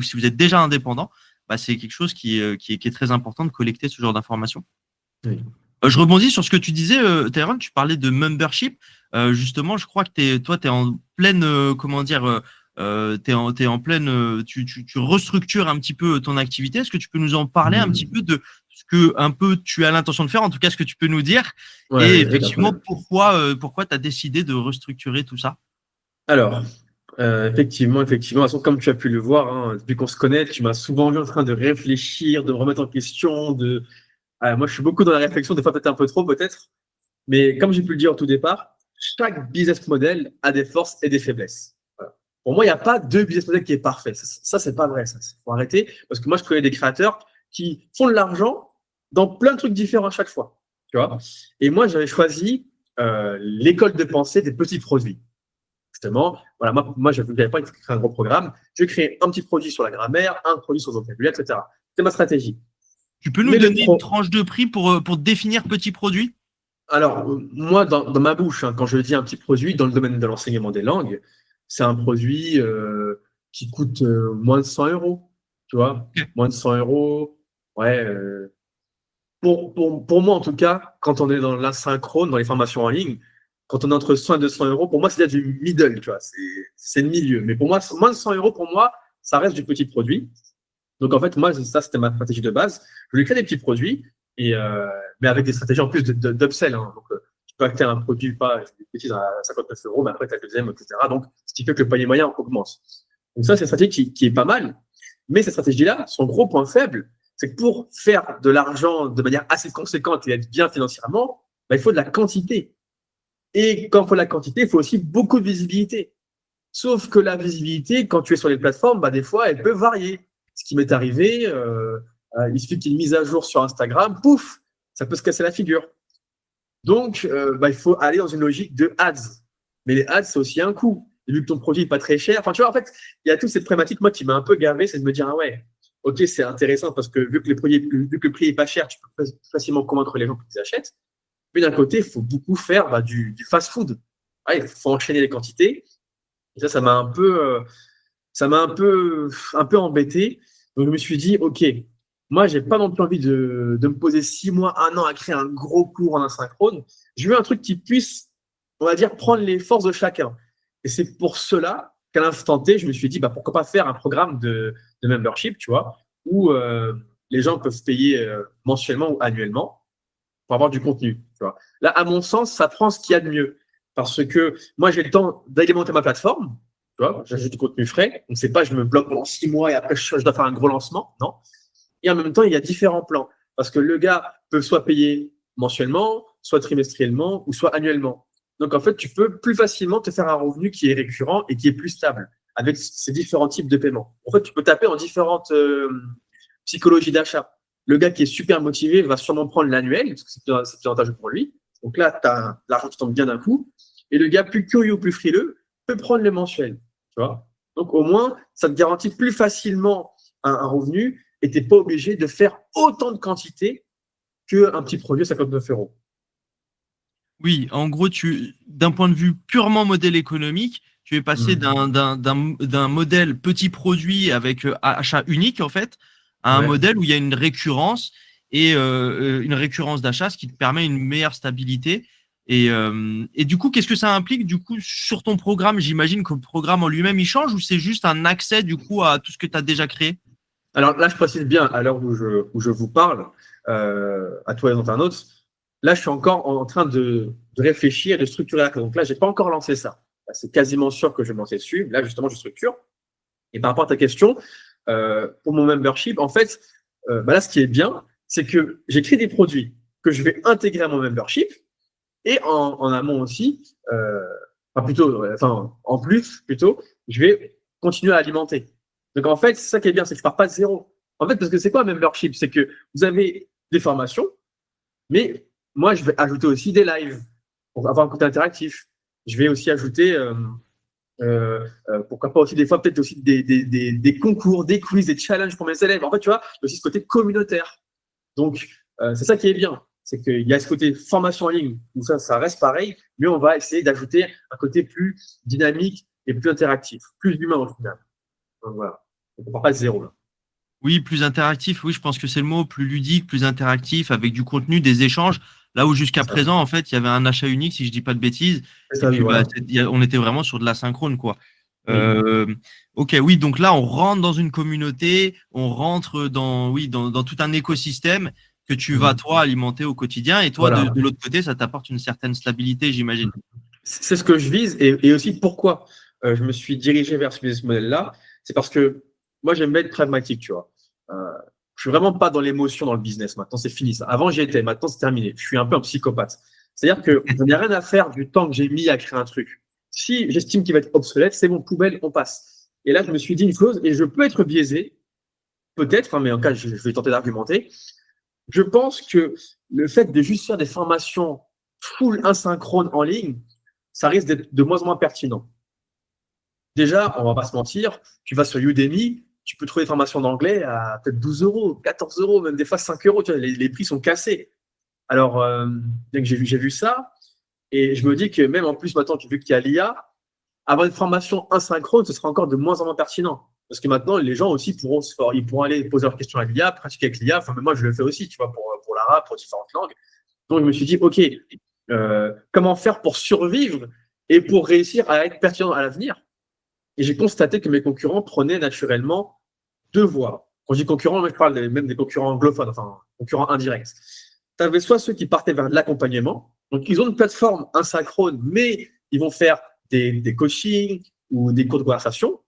si vous êtes déjà indépendant, c'est quelque chose qui est très important de collecter ce genre d'informations. Oui. Je rebondis sur ce que tu disais, Tyrone, tu parlais de membership. Justement, je crois que toi, tu es en pleine, comment dire, t'es en pleine, tu restructures un petit peu ton activité. Est-ce que tu peux nous en parler un petit peu de ce que un peu tu as l'intention de faire, en tout cas ce que tu peux nous dire, et Ouais, aucun effectivement problème. pourquoi tu as décidé de restructurer tout ça? Alors, effectivement, de toute façon, comme tu as pu le voir, hein, depuis qu'on se connaît, tu m'as souvent vu en train de réfléchir, de me remettre en question, moi, je suis beaucoup dans la réflexion, des fois peut-être un peu trop, peut-être. Mais comme j'ai pu le dire au tout départ, chaque business model a des forces et des faiblesses. Voilà. Pour moi, il n'y a pas de business model qui est parfait. Ça, c'est pas vrai. Ça, faut arrêter. Parce que moi, je connais des créateurs qui font de l'argent dans plein de trucs différents à chaque fois. Tu vois. Et moi, j'avais choisi l'école de pensée des petits produits. Justement, voilà, moi je n'avais pas créé un gros programme. Je crée un petit produit sur la grammaire, un produit sur le vocabulaire, etc. C'est ma stratégie. Tu peux nous Mais donner une tranche de prix pour définir petit produit? Alors, moi, dans ma bouche, hein, quand je dis un petit produit dans le domaine de l'enseignement des langues, c'est un produit qui coûte moins de 100 euros. Tu vois, moins de 100 euros. Ouais. Pour moi, en tout cas, quand on est dans l'asynchrone, dans les formations en ligne, quand on est entre 100 et 200 euros, pour moi, c'est déjà du middle. Tu vois, c'est le milieu. Mais pour moi, moins de 100 euros, pour moi, ça reste du petit produit. Donc, en fait, moi, ça, c'était ma stratégie de base. Je voulais créer des petits produits, mais avec des stratégies en plus d'upsell, hein. Donc, tu peux acheter un produit, pas, je dis des bêtises, à 59 euros, mais après, tu as le deuxième, etc. Donc, ce qui fait que le panier moyen augmente. Donc, ça, c'est une stratégie qui est pas mal. Mais cette stratégie-là, son gros point faible, c'est que pour faire de l'argent de manière assez conséquente et être bien financièrement, il faut de la quantité. Et quand il faut de la quantité, il faut aussi beaucoup de visibilité. Sauf que la visibilité, quand tu es sur les plateformes, des fois, elle peut varier. Ce qui m'est arrivé, il suffit qu'il y ait une mise à jour sur Instagram, pouf, ça peut se casser la figure. Donc, il faut aller dans une logique de ads. Mais les ads, c'est aussi un coût. Et vu que ton produit n'est pas très cher, enfin, tu vois, en fait, il y a toute cette problématique, moi, qui m'a un peu gavé, c'est de me dire, ah ouais, ok, c'est intéressant parce que vu que le prix n'est pas cher, tu peux facilement convaincre les gens qu'ils achètent. Mais d'un côté, il faut beaucoup faire du fast-food. Ouais, il faut enchaîner les quantités. Et ça m'a un peu embêté. Donc, je me suis dit, OK, moi, j'ai pas non plus envie de me poser 6 mois, un an à créer un gros cours en asynchrone. Je veux un truc qui puisse, on va dire, prendre les forces de chacun. Et c'est pour cela qu'à l'instant T, je me suis dit, pourquoi pas faire un programme de membership, tu vois, où les gens peuvent payer mensuellement ou annuellement pour avoir du contenu, tu vois. Là, à mon sens, ça prend ce qu'il y a de mieux. Parce que moi, j'ai le temps d'alimenter ma plateforme, tu vois, j'ajoute du contenu frais. Donc, c'est pas je me bloque pendant 6 mois et après, je dois faire un gros lancement. Non. Et en même temps, il y a différents plans. Parce que le gars peut soit payer mensuellement, soit trimestriellement ou soit annuellement. Donc, en fait, tu peux plus facilement te faire un revenu qui est récurrent et qui est plus stable avec ces différents types de paiements. En fait, tu peux taper en différentes psychologies d'achat. Le gars qui est super motivé va sûrement prendre l'annuel, parce que c'est plus avantageux pour lui. Donc là, tu as l'argent qui tombe bien d'un coup. Et le gars plus curieux ou plus frileux peut prendre le mensuel. Tu vois. Donc au moins, ça te garantit plus facilement un revenu et tu n'es pas obligé de faire autant de quantité qu'un petit produit à 59 euros. Oui, en gros, d'un point de vue purement modèle économique, tu es passé d'un modèle petit produit avec achat unique, en fait, à un Ouais. modèle où il y a une récurrence et une récurrence d'achat, ce qui te permet une meilleure stabilité. Et du coup, qu'est-ce que ça implique du coup sur ton programme? J'imagine que le programme en lui-même, il change ou c'est juste un accès du coup à tout ce que tu as déjà créé? Alors là, je précise bien, à l'heure où je vous parle, à toi et aux internautes, là, je suis encore en train de réfléchir, de structurer. Donc là, je n'ai pas encore lancé ça. Là, c'est quasiment sûr que je vais me lancer dessus. Là, justement, je structure. Et par rapport à ta question, pour mon membership, en fait, là, ce qui est bien, c'est que j'écris des produits que je vais intégrer à mon membership et en amont aussi, en plus, plutôt, je vais continuer à alimenter. Donc, en fait, c'est ça qui est bien, c'est que je pars pas de zéro. En fait, parce que c'est quoi un membership? C'est que vous avez des formations, mais moi, je vais ajouter aussi des lives pour avoir un côté interactif. Je vais aussi ajouter, pourquoi pas aussi des fois, peut-être aussi des concours, des quiz, des challenges pour mes élèves. En fait, tu vois, il y a aussi ce côté communautaire. Donc, c'est ça qui est bien. C'est qu'il y a ce côté formation en ligne où ça reste pareil, mais on va essayer d'ajouter un côté plus dynamique et plus interactif, plus humain au final. Donc voilà. Donc, on ne part pas de zéro là. Oui, plus interactif, oui, je pense que c'est le mot, plus ludique, plus interactif, avec du contenu, des échanges. Là où jusqu'à C'est ça. présent, en fait, il y avait un achat unique, si je dis pas de bêtises, C'est et ça, oui, puis bah, voilà. on était vraiment sur de l'asynchrone, quoi. Oui. Euh, ok, oui, donc là, on rentre dans une communauté, on rentre dans tout un écosystème que tu vas, Mhm. toi, alimenter au quotidien, et toi, Voilà. de l'autre côté, ça t'apporte une certaine stabilité, j'imagine. C'est ce que je vise et aussi pourquoi je me suis dirigé vers ce business model-là. C'est parce que moi, j'aime bien être pragmatique, tu vois. Je suis vraiment pas dans l'émotion dans le business. Maintenant, c'est fini ça. Avant, j'y étais. Maintenant, c'est terminé. Je suis un peu un psychopathe. C'est-à-dire que je n'ai rien à faire du temps que j'ai mis à créer un truc. Si j'estime qu'il va être obsolète, c'est bon, poubelle, on passe. Et là, je me suis dit une chose, et je peux être biaisé, peut-être, hein, mais en cas, je vais tenter d'argumenter. Je pense que le fait de juste faire des formations full asynchrone en ligne, ça risque d'être de moins en moins pertinent. Déjà, on va pas se mentir, tu vas sur Udemy, tu peux trouver des formations d'anglais à peut-être 12 euros, 14 euros, même des fois 5 euros. Tu vois, les prix sont cassés. Alors, j'ai vu ça et je me dis que même en plus, maintenant, vu qu'il y a l'IA, avoir une formation asynchrone, ce sera encore de moins en moins pertinent. Parce que maintenant, les gens aussi ils pourront aller poser leurs questions à l'IA, pratiquer avec l'IA. Enfin, mais moi, je le fais aussi, tu vois, pour l'arabe, pour différentes langues. Donc, je me suis dit, OK, comment faire pour survivre et pour réussir à être pertinent à l'avenir? Et j'ai constaté que mes concurrents prenaient naturellement deux voies. Quand je dis concurrents, je parle même des concurrents anglophones, enfin, concurrents indirects. Tu avais soit ceux qui partaient vers de l'accompagnement, donc ils ont une plateforme asynchrone, mais ils vont faire des coachings ou des cours de conversation,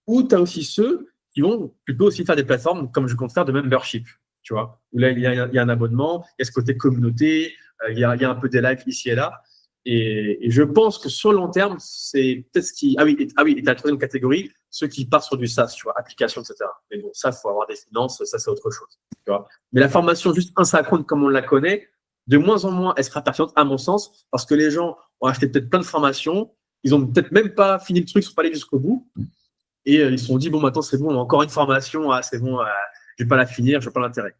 ou tu as aussi ceux qui vont plutôt aussi faire des plateformes comme je compte faire de membership, tu vois, où là, il y a un abonnement, il y a ce côté communauté, il y a un peu des lives ici et là. Et je pense que sur le long terme, c'est peut-être ce qui. Et tu as la troisième catégorie, ceux qui partent sur du SaaS, tu vois, application, etc. Mais bon, ça, il faut avoir des finances, ça, c'est autre chose. Tu vois. Mais la formation juste asynchrone comme on la connaît, de moins en moins, elle sera pertinente, à mon sens, parce que les gens ont acheté peut-être plein de formations, ils ont peut-être même pas fini le truc, ils sont pas allés jusqu'au bout, et ils se sont dit, bon, maintenant, c'est bon, encore une formation, c'est bon, je vais pas la finir, je n'ai pas l'intérêt.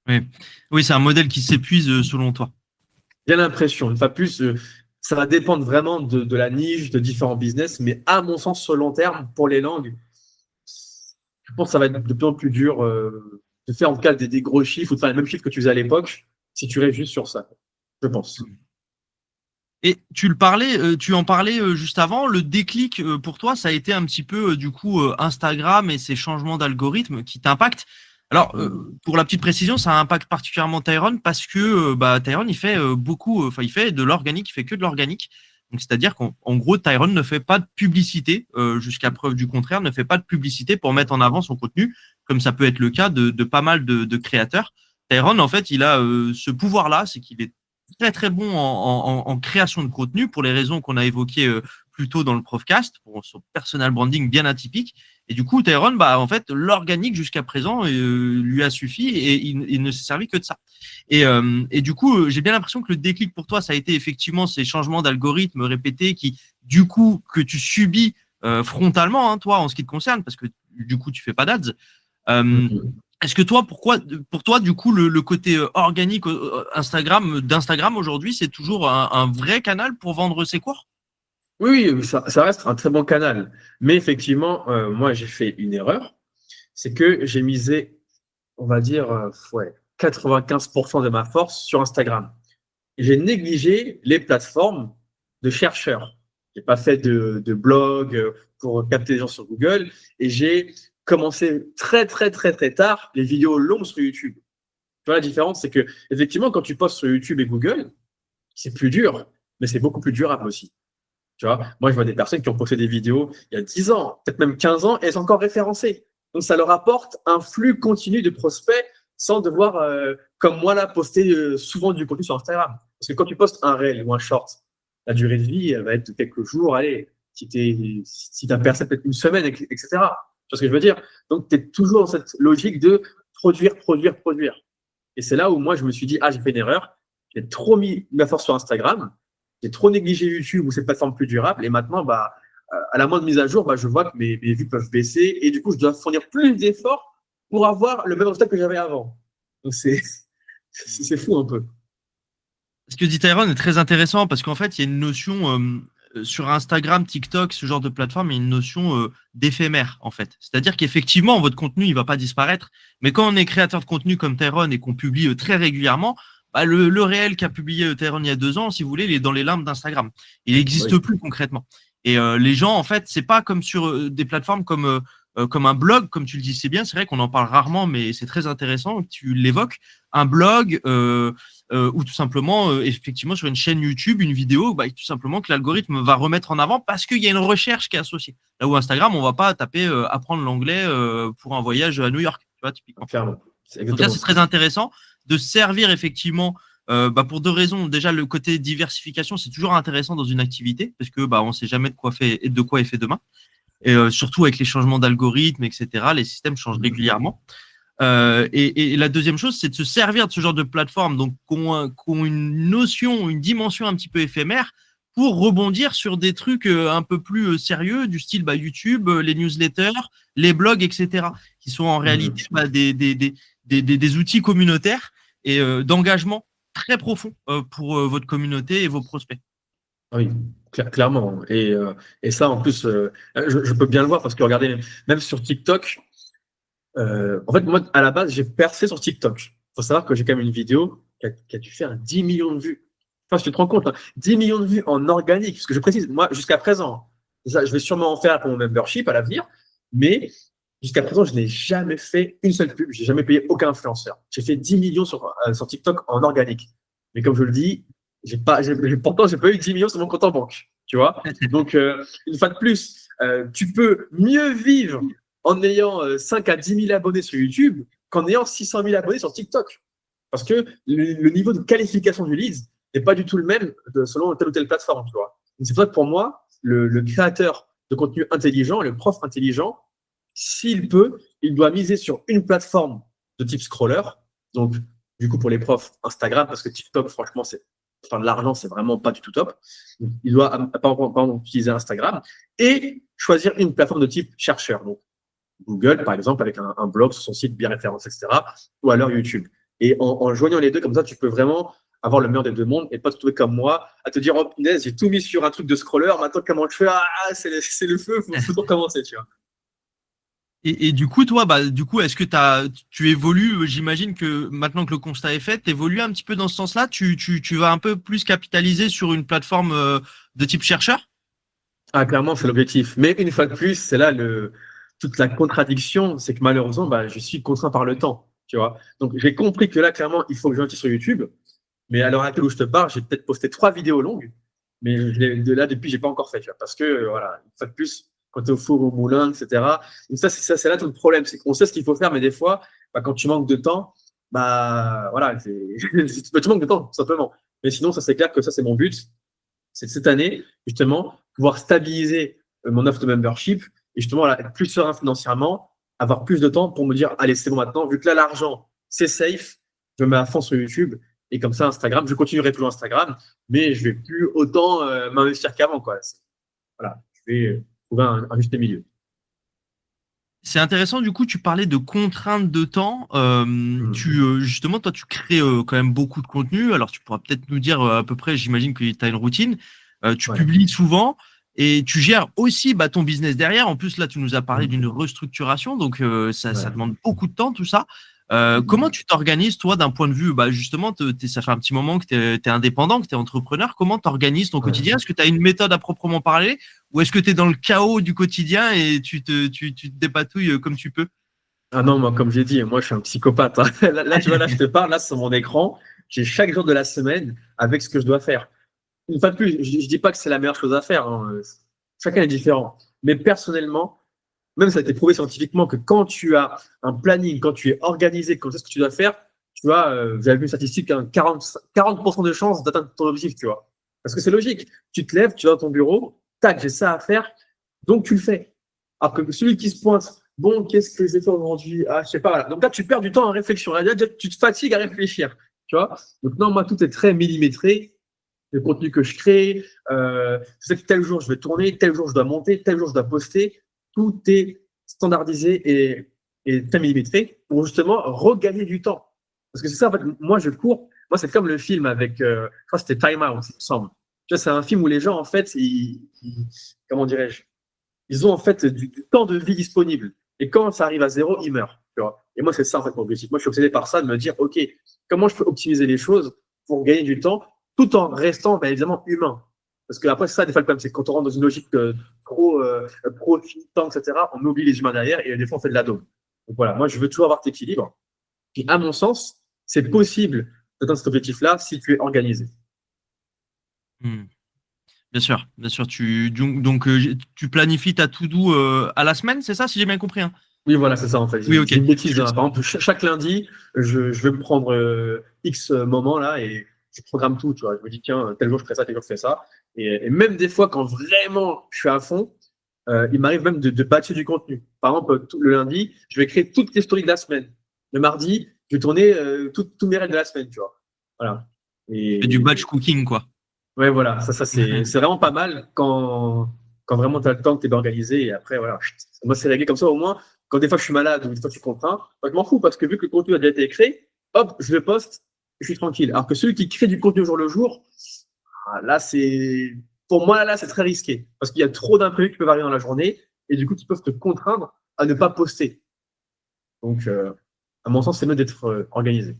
Oui, oui, c'est un modèle qui s'épuise selon toi. J'ai l'impression, une fois plus, ça va dépendre vraiment de la niche, de différents business, mais à mon sens, sur le long terme, pour les langues, je pense que ça va être de plus en plus dur de faire en tout cas des gros chiffres ou de faire les mêmes chiffres que tu faisais à l'époque si tu restes juste sur ça. Je pense. Et tu en parlais juste avant, le déclic pour toi, ça a été un petit peu du coup Instagram et ces changements d'algorithme qui t'impactent. Alors, pour la petite précision, ça impacte particulièrement Tyrone parce que Tyrone, il fait il fait de l'organique, il fait que de l'organique. Donc, c'est-à-dire qu'en gros, Tyrone ne fait pas de publicité, jusqu'à preuve du contraire, ne fait pas de publicité pour mettre en avant son contenu, comme ça peut être le cas de pas mal de créateurs. Tyrone, en fait, il a ce pouvoir-là, c'est qu'il est très très bon en création de contenu pour les raisons qu'on a évoquées plus tôt dans le Profcast, pour son personal branding bien atypique. Et du coup, Tyrone, bah, en fait, l'organique jusqu'à présent lui a suffi et il ne s'est servi que de ça. Et du coup, j'ai bien l'impression que le déclic pour toi, ça a été effectivement ces changements d'algorithme répétés qui, du coup, que tu subis frontalement, hein, toi, en ce qui te concerne, parce que du coup, tu fais pas d'ads. Mhm. Est-ce que toi, pour toi, du coup, le côté organique d'Instagram aujourd'hui, c'est toujours un vrai canal pour vendre ses cours? Oui, oui, ça reste un très bon canal. Mais effectivement, moi, j'ai fait une erreur. C'est que j'ai misé, on va dire, ouais, 95% de ma force sur Instagram. J'ai négligé les plateformes de chercheurs. J'ai pas fait de blog pour capter les gens sur Google et j'ai commencé très, très, très, très tard les vidéos longues sur YouTube. Tu vois, la différence, c'est que, effectivement, quand tu postes sur YouTube et Google, c'est plus dur, mais c'est beaucoup plus durable aussi. Tu vois, moi, je vois des personnes qui ont posté des vidéos il y a 10 ans, peut-être même 15 ans, et elles sont encore référencées. Donc, ça leur apporte un flux continu de prospects sans devoir, comme moi, là, poster souvent du contenu sur Instagram. Parce que quand tu postes un reel ou un short, la durée de vie, elle va être de quelques jours. Allez, si tu as percé peut-être une semaine, etc. Tu vois ce que je veux dire? Donc, tu es toujours dans cette logique de produire, produire, produire. Et c'est là où moi, je me suis dit, ah, j'ai fait une erreur. J'ai trop mis ma force sur Instagram. J'ai trop négligé YouTube ou cette plateforme plus durable. Et maintenant, bah, à la moindre mise à jour, bah, je vois que mes vues peuvent baisser. Et du coup, je dois fournir plus d'efforts pour avoir le même résultat que j'avais avant. Donc, c'est fou un peu. Ce que dit Tyrone est très intéressant parce qu'en fait, il y a une notion sur Instagram, TikTok, ce genre de plateforme, il y a une notion d'éphémère en fait. C'est-à-dire qu'effectivement, votre contenu, il va pas disparaître. Mais quand on est créateur de contenu comme Tyrone et qu'on publie très régulièrement, bah, le réel qu'a publié Tyrone il y a 2 ans, si vous voulez, il est dans les limbes d'Instagram. Il n'existe Oui, plus concrètement. Et les gens, en fait, c'est pas comme sur des plateformes comme un blog, comme tu le dis, c'est bien. C'est vrai qu'on en parle rarement, mais c'est très intéressant. Tu l'évoques. Un blog, ou tout simplement, effectivement, sur une chaîne YouTube, une vidéo, bah, tout simplement que l'algorithme va remettre en avant parce qu'il y a une recherche qui est associée. Là où Instagram, on va pas taper apprendre l'anglais pour un voyage à New York, tu vois, typiquement. clairement. C'est Donc là, exactement c'est ça. très intéressant de servir effectivement bah, pour 2 raisons. Déjà, le côté diversification, c'est toujours intéressant dans une activité parce que bah, on ne sait jamais de quoi est fait demain. Et surtout avec les changements d'algorithmes, etc., les systèmes changent régulièrement. Et la deuxième chose, c'est de se servir de ce genre de plateforme, donc qui ont une notion, une dimension un petit peu éphémère, pour rebondir sur des trucs un peu plus sérieux, du style bah, YouTube, les newsletters, les blogs, etc., qui sont en réalité Mhm. bah, des outils communautaires et d'engagement très profond pour votre communauté et vos prospects. Oui, clairement. Et ça, en plus, je peux bien le voir parce que regardez, même sur TikTok, en fait, moi, à la base, j'ai percé sur TikTok. Il faut savoir que j'ai quand même une vidéo qui a dû faire 10 millions de vues. Enfin, si tu te rends compte, hein, 10 millions de vues en organique, parce que je précise, moi, jusqu'à présent, ça, je vais sûrement en faire pour mon membership à l'avenir, mais jusqu'à présent, je n'ai jamais fait une seule pub, je n'ai jamais payé aucun influenceur. J'ai fait 10 millions sur TikTok en organique. Mais comme je le dis, pourtant, j'ai pas eu 10 millions sur mon compte en banque. Tu vois? Donc, une fois de plus, tu peux mieux vivre en ayant 5 à 10 000 abonnés sur YouTube qu'en ayant 600 000 abonnés sur TikTok. Parce que le niveau de qualification du lead n'est pas du tout le même selon telle ou telle plateforme. Tu vois. C'est pour ça que pour moi, le créateur de contenu intelligent, le prof intelligent, s'il peut, il doit miser sur une plateforme de type scroller. Donc, du coup, pour les profs, Instagram, parce que TikTok, franchement, enfin, l'argent, c'est vraiment pas du tout top. Donc, il doit, par exemple, utiliser Instagram et choisir une plateforme de type chercheur. Donc, Google, par exemple, avec un blog sur son site bien référencé, etc., ou alors YouTube. Et en joignant les deux, comme ça, tu peux vraiment avoir le meilleur des deux mondes et pas te trouver comme moi à te dire, oh punaise, j'ai tout mis sur un truc de scroller, maintenant comment je fais? Ah, c'est le feu, faut tout recommencer, tu vois. Et du coup, toi, bah, du coup, est-ce que tu évolues, j'imagine que maintenant que le constat est fait, tu évolues un petit peu dans ce sens-là, tu vas un peu plus capitaliser sur une plateforme de type chercheur? Ah, clairement, c'est l'objectif. Mais une fois de plus, c'est là toute la contradiction, c'est que malheureusement, bah, je suis contraint par le temps, tu vois. Donc, j'ai compris que là, clairement, il faut que j'investisse sur YouTube. Mais à l'heure actuelle où je te parle, j'ai peut-être posté 3 vidéos longues, mais de là, depuis, j'ai pas encore fait, tu vois. Parce que, voilà, une fois de plus, quand tu es au four au moulin, etc. Donc, c'est là tout le problème. C'est qu'on sait ce qu'il faut faire, mais des fois, bah, quand tu manques de temps, bah voilà, tu manques de temps, tout simplement. Mais sinon, ça c'est clair que ça c'est mon but, c'est cette année, justement, pouvoir stabiliser mon offre de membership et justement voilà, être plus serein financièrement, avoir plus de temps pour me dire, allez, c'est bon maintenant, vu que là, l'argent, c'est safe, je me mets à fond sur YouTube et comme ça, Instagram, je continuerai toujours Instagram, mais je vais plus autant m'investir qu'avant, quoi. Voilà, je vais trouver un juste milieu. C'est intéressant, du coup, tu parlais de contraintes de temps. Justement, toi, tu crées quand même beaucoup de contenu. Alors, tu pourras peut-être nous dire à peu près, j'imagine que tu as une routine. Tu Ouais. publies souvent et tu gères aussi bah, ton business derrière. En plus, là, tu nous as parlé d'une restructuration, donc ça Ouais. demande beaucoup de temps, tout ça. Comment Mhm. tu t'organises, toi, d'un point de vue, bah, justement, ça fait un petit moment que tu es indépendant, que tu es entrepreneur. Comment tu organises ton Ouais. quotidien? Est-ce que tu as une méthode à proprement parler? Ou est-ce que tu es dans le chaos du quotidien et tu te dépatouilles comme tu peux? Ah non, moi, comme j'ai dit, moi, je suis un psychopathe, hein. Tu vois, là, je te parle, là, sur mon écran, j'ai chaque jour de la semaine avec ce que je dois faire. Une fois de plus, je dis pas que c'est la meilleure chose à faire, hein. Chacun est différent. Mais personnellement, même ça a été prouvé scientifiquement que quand tu as un planning, quand tu es organisé, quand tu sais ce que tu dois faire, tu vois, j'avais vu une statistique, hein, 40% de chances d'atteindre ton objectif, tu vois. Parce que c'est logique. Tu te lèves, tu vas dans ton bureau, tac, j'ai ça à faire, donc tu le fais. Alors que celui qui se pointe, bon, qu'est-ce que je vais faire aujourd'hui? Ah, je sais pas. Voilà. Donc là, tu perds du temps en réflexion. Là, tu te fatigues à réfléchir, tu vois. Donc non, moi, tout est très millimétré. Le contenu que je crée, je sais que tel jour je vais tourner, tel jour je dois monter, tel jour je dois poster. Tout est standardisé et très millimétré pour justement regagner du temps. Parce que c'est ça, en fait, moi je cours. Moi, c'est comme le film avec, je crois que c'était Time Out, il me semble. Tu vois, c'est un film où les gens, en fait, comment dirais-je, ils ont en fait du temps de vie disponible. Et quand ça arrive à zéro, ils meurent. Tu vois. Et moi, c'est ça en fait mon objectif. Moi, je suis obsédé par ça, de me dire, OK, comment je peux optimiser les choses pour gagner du temps tout en restant bah, évidemment humain. Parce que après, c'est ça, des fois, le problème, c'est que quand on rentre dans une logique trop profit, temps, etc., on oublie les humains derrière et des fois, on fait de la dôme. Donc voilà, moi, je veux toujours avoir cet équilibre. Et à mon sens, c'est possible d'atteindre cet objectif-là si tu es organisé. Hmm. Bien sûr. Tu planifies ta to-do à la semaine, c'est ça, si j'ai bien compris, hein? Oui, voilà, c'est ça en fait. Oui, Je ok. dis une bêtise, hein. Par exemple, chaque lundi, je vais me prendre X moments là et je programme tout. Tu vois. Je me dis, tiens, tel jour je fais ça, tel jour je fais ça. Et même des fois, quand vraiment je suis à fond, il m'arrive même de batcher du contenu. Par exemple, le lundi, je vais créer toutes les stories de la semaine. Le mardi, je vais tourner tous mes règles de la semaine. Tu vois. Voilà. Tu fais du Et batch cooking, quoi. ouais, voilà, ça c'est vraiment pas mal quand vraiment tu as le temps, que tu es bien organisé. Et après, voilà, moi, c'est réglé comme ça. Au moins, quand des fois je suis malade ou des fois je suis contraint, moi, je m'en fous parce que vu que le contenu a déjà été créé, hop, je le poste et je suis tranquille. Alors que celui qui crée du contenu au jour le jour, là, pour moi, là, c'est très risqué parce qu'il y a trop d'imprévus qui peuvent arriver dans la journée et du coup, qui peuvent te contraindre à ne pas poster. Donc, à mon sens, c'est mieux d'être organisé.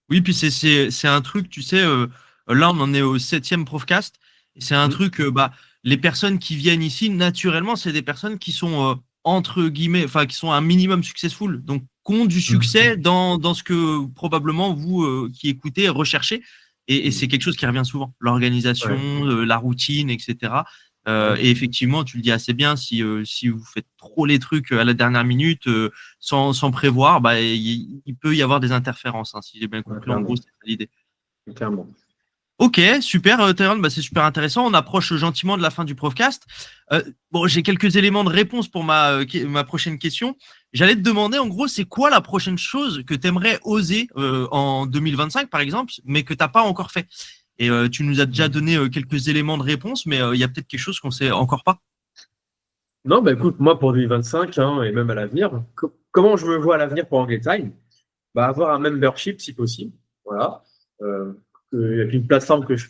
Oui, puis c'est un truc, tu sais, là on en est au septième Profcast, et c'est un Hmm. truc, bah, les personnes qui viennent ici, naturellement, c'est des personnes qui sont entre guillemets, enfin qui sont un minimum successful, donc qui ont du Hmm. succès dans ce que probablement vous qui écoutez recherchez, et c'est Hmm. quelque chose qui revient souvent, l'organisation, Ouais, la routine, etc. ouais, Et effectivement, tu le dis assez bien, si vous faites trop les trucs à la dernière minute, sans prévoir, bah, il peut y avoir des interférences, hein, si j'ai bien ouais, compris. En gros, clairement, c'est ça l'idée. clairement. Ok, super, Tyrone, bah, c'est super intéressant. On approche gentiment de la fin du podcast. Bon, j'ai quelques éléments de réponse pour ma prochaine question. J'allais te demander, en gros, c'est quoi la prochaine chose que tu aimerais oser en 2025, par exemple, mais que tu n'as pas encore fait? Et tu nous as déjà donné quelques éléments de réponse, mais il y a peut-être quelque chose qu'on sait encore pas. Non, bah écoute, moi pour 2025 hein, et même à l'avenir, comment je me vois à l'avenir pour Anglais Time? Bah, avoir un membership si possible. Voilà. Euh, avec une plateforme que je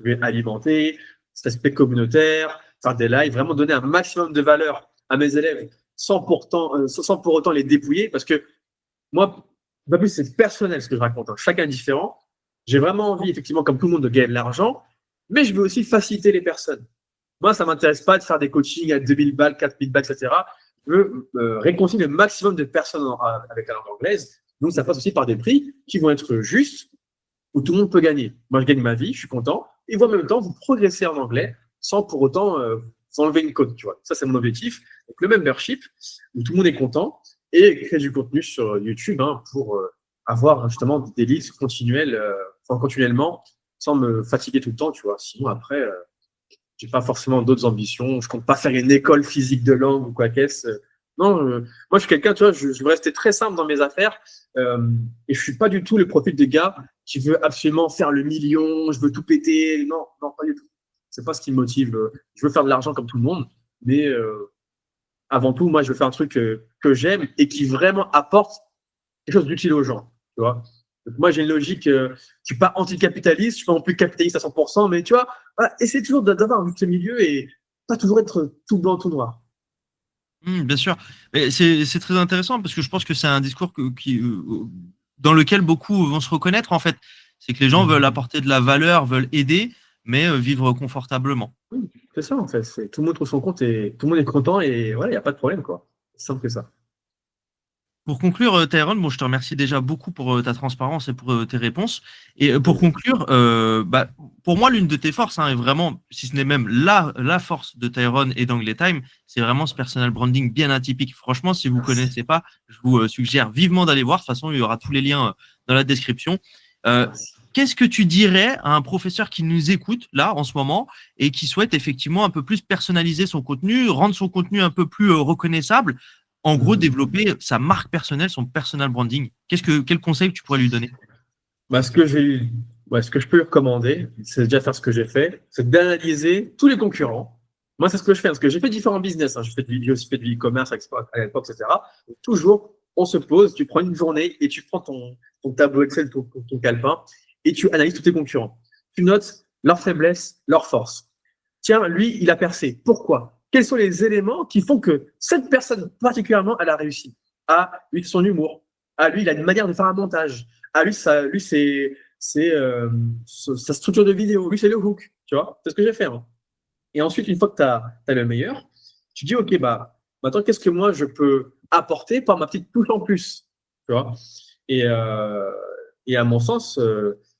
vais alimenter, cet aspect communautaire, faire des lives, vraiment donner un maximum de valeur à mes élèves sans pour autant les dépouiller parce que moi, pas plus, c'est personnel ce que je raconte, hein. Chacun est différent. J'ai vraiment envie, effectivement, comme tout le monde, de gagner de l'argent, mais je veux aussi faciliter les personnes. Moi, ça ne m'intéresse pas de faire des coachings à 2000 balles, 4000 balles, etc. Je veux réconcilier le maximum de personnes avec la langue anglaise. Donc, ça passe aussi par des prix qui vont être justes, où tout le monde peut gagner. Moi, je gagne ma vie, je suis content, et vous, en même temps, vous progressez en anglais sans pour autant vous enlever une côte, tu vois. Ça, c'est mon objectif. Donc, le membership, où tout le monde est content, et créer du contenu sur YouTube hein, pour avoir justement des listes continuelles, continuellement, sans me fatiguer tout le temps, tu vois. Sinon, après, j'ai pas forcément d'autres ambitions. Je compte pas faire une école physique de langue ou quoi qu'est-ce. Non, moi, je suis quelqu'un, tu vois, je veux rester très simple dans mes affaires. Et je suis pas du tout le profil de gars qui veut absolument faire le million, je veux tout péter. Non, non, pas du tout. C'est pas ce qui me motive. Je veux faire de l'argent comme tout le monde, mais avant tout, moi, je veux faire un truc que j'aime et qui vraiment apporte quelque chose d'utile aux gens. Tu vois. Donc, moi, j'ai une logique, je suis pas anticapitaliste, je suis pas non plus capitaliste à 100%, mais tu vois, voilà, essayer toujours d'avoir un juste milieu et pas toujours être tout blanc, tout noir. Bien sûr. Mais c'est très intéressant parce que je pense que c'est un discours dans lequel beaucoup vont se reconnaître, en fait. C'est que les gens veulent apporter de la valeur, veulent aider, mais vivre confortablement. Oui, c'est ça, en fait. Tout le monde trouve son compte et tout le monde est content et voilà, il n'y a pas de problème, quoi. C'est simple que ça. Pour conclure, Tyrone, bon, je te remercie déjà beaucoup pour ta transparence et pour tes réponses. Et pour conclure, bah, pour moi, l'une de tes forces, hein, est vraiment, si ce n'est même la force de Tyrone et d'Anglais Time, c'est vraiment ce personal branding bien atypique. Franchement, si vous ne Merci. connaissez pas, je vous suggère vivement d'aller voir. De toute façon, il y aura tous les liens dans la description. Euh, Merci. Qu'est-ce que tu dirais à un professeur qui nous écoute là en ce moment et qui souhaite effectivement un peu plus personnaliser son contenu, rendre son contenu un peu plus reconnaissable, en gros, développer sa marque personnelle, son personal branding? Quel conseil tu pourrais lui donner? Bah, ce que je peux lui recommander, c'est déjà faire ce que j'ai fait, c'est d'analyser tous les concurrents. Moi, c'est ce que je fais, parce que j'ai fait différents business, hein. J'ai aussi fait du e-commerce à l'époque, etc. Donc, toujours, on se pose, tu prends une journée et tu prends ton tableau Excel, ton calepin, et tu analyses tous tes concurrents. Tu notes leurs faiblesses, leurs forces. Tiens, lui, il a percé. Pourquoi? Quels sont les éléments qui font que cette personne particulièrement, elle a réussi? Ah, lui, son humour. Ah, lui, il a une manière de faire un montage. Ah, lui c'est sa structure de vidéo. Lui, c'est le hook. Tu vois, c'est ce que j'ai fait, hein. Et ensuite, une fois que tu as le meilleur, tu dis, OK, bah, maintenant, qu'est-ce que moi, je peux apporter par ma petite touche en plus? Tu vois? Et, euh, et à mon sens,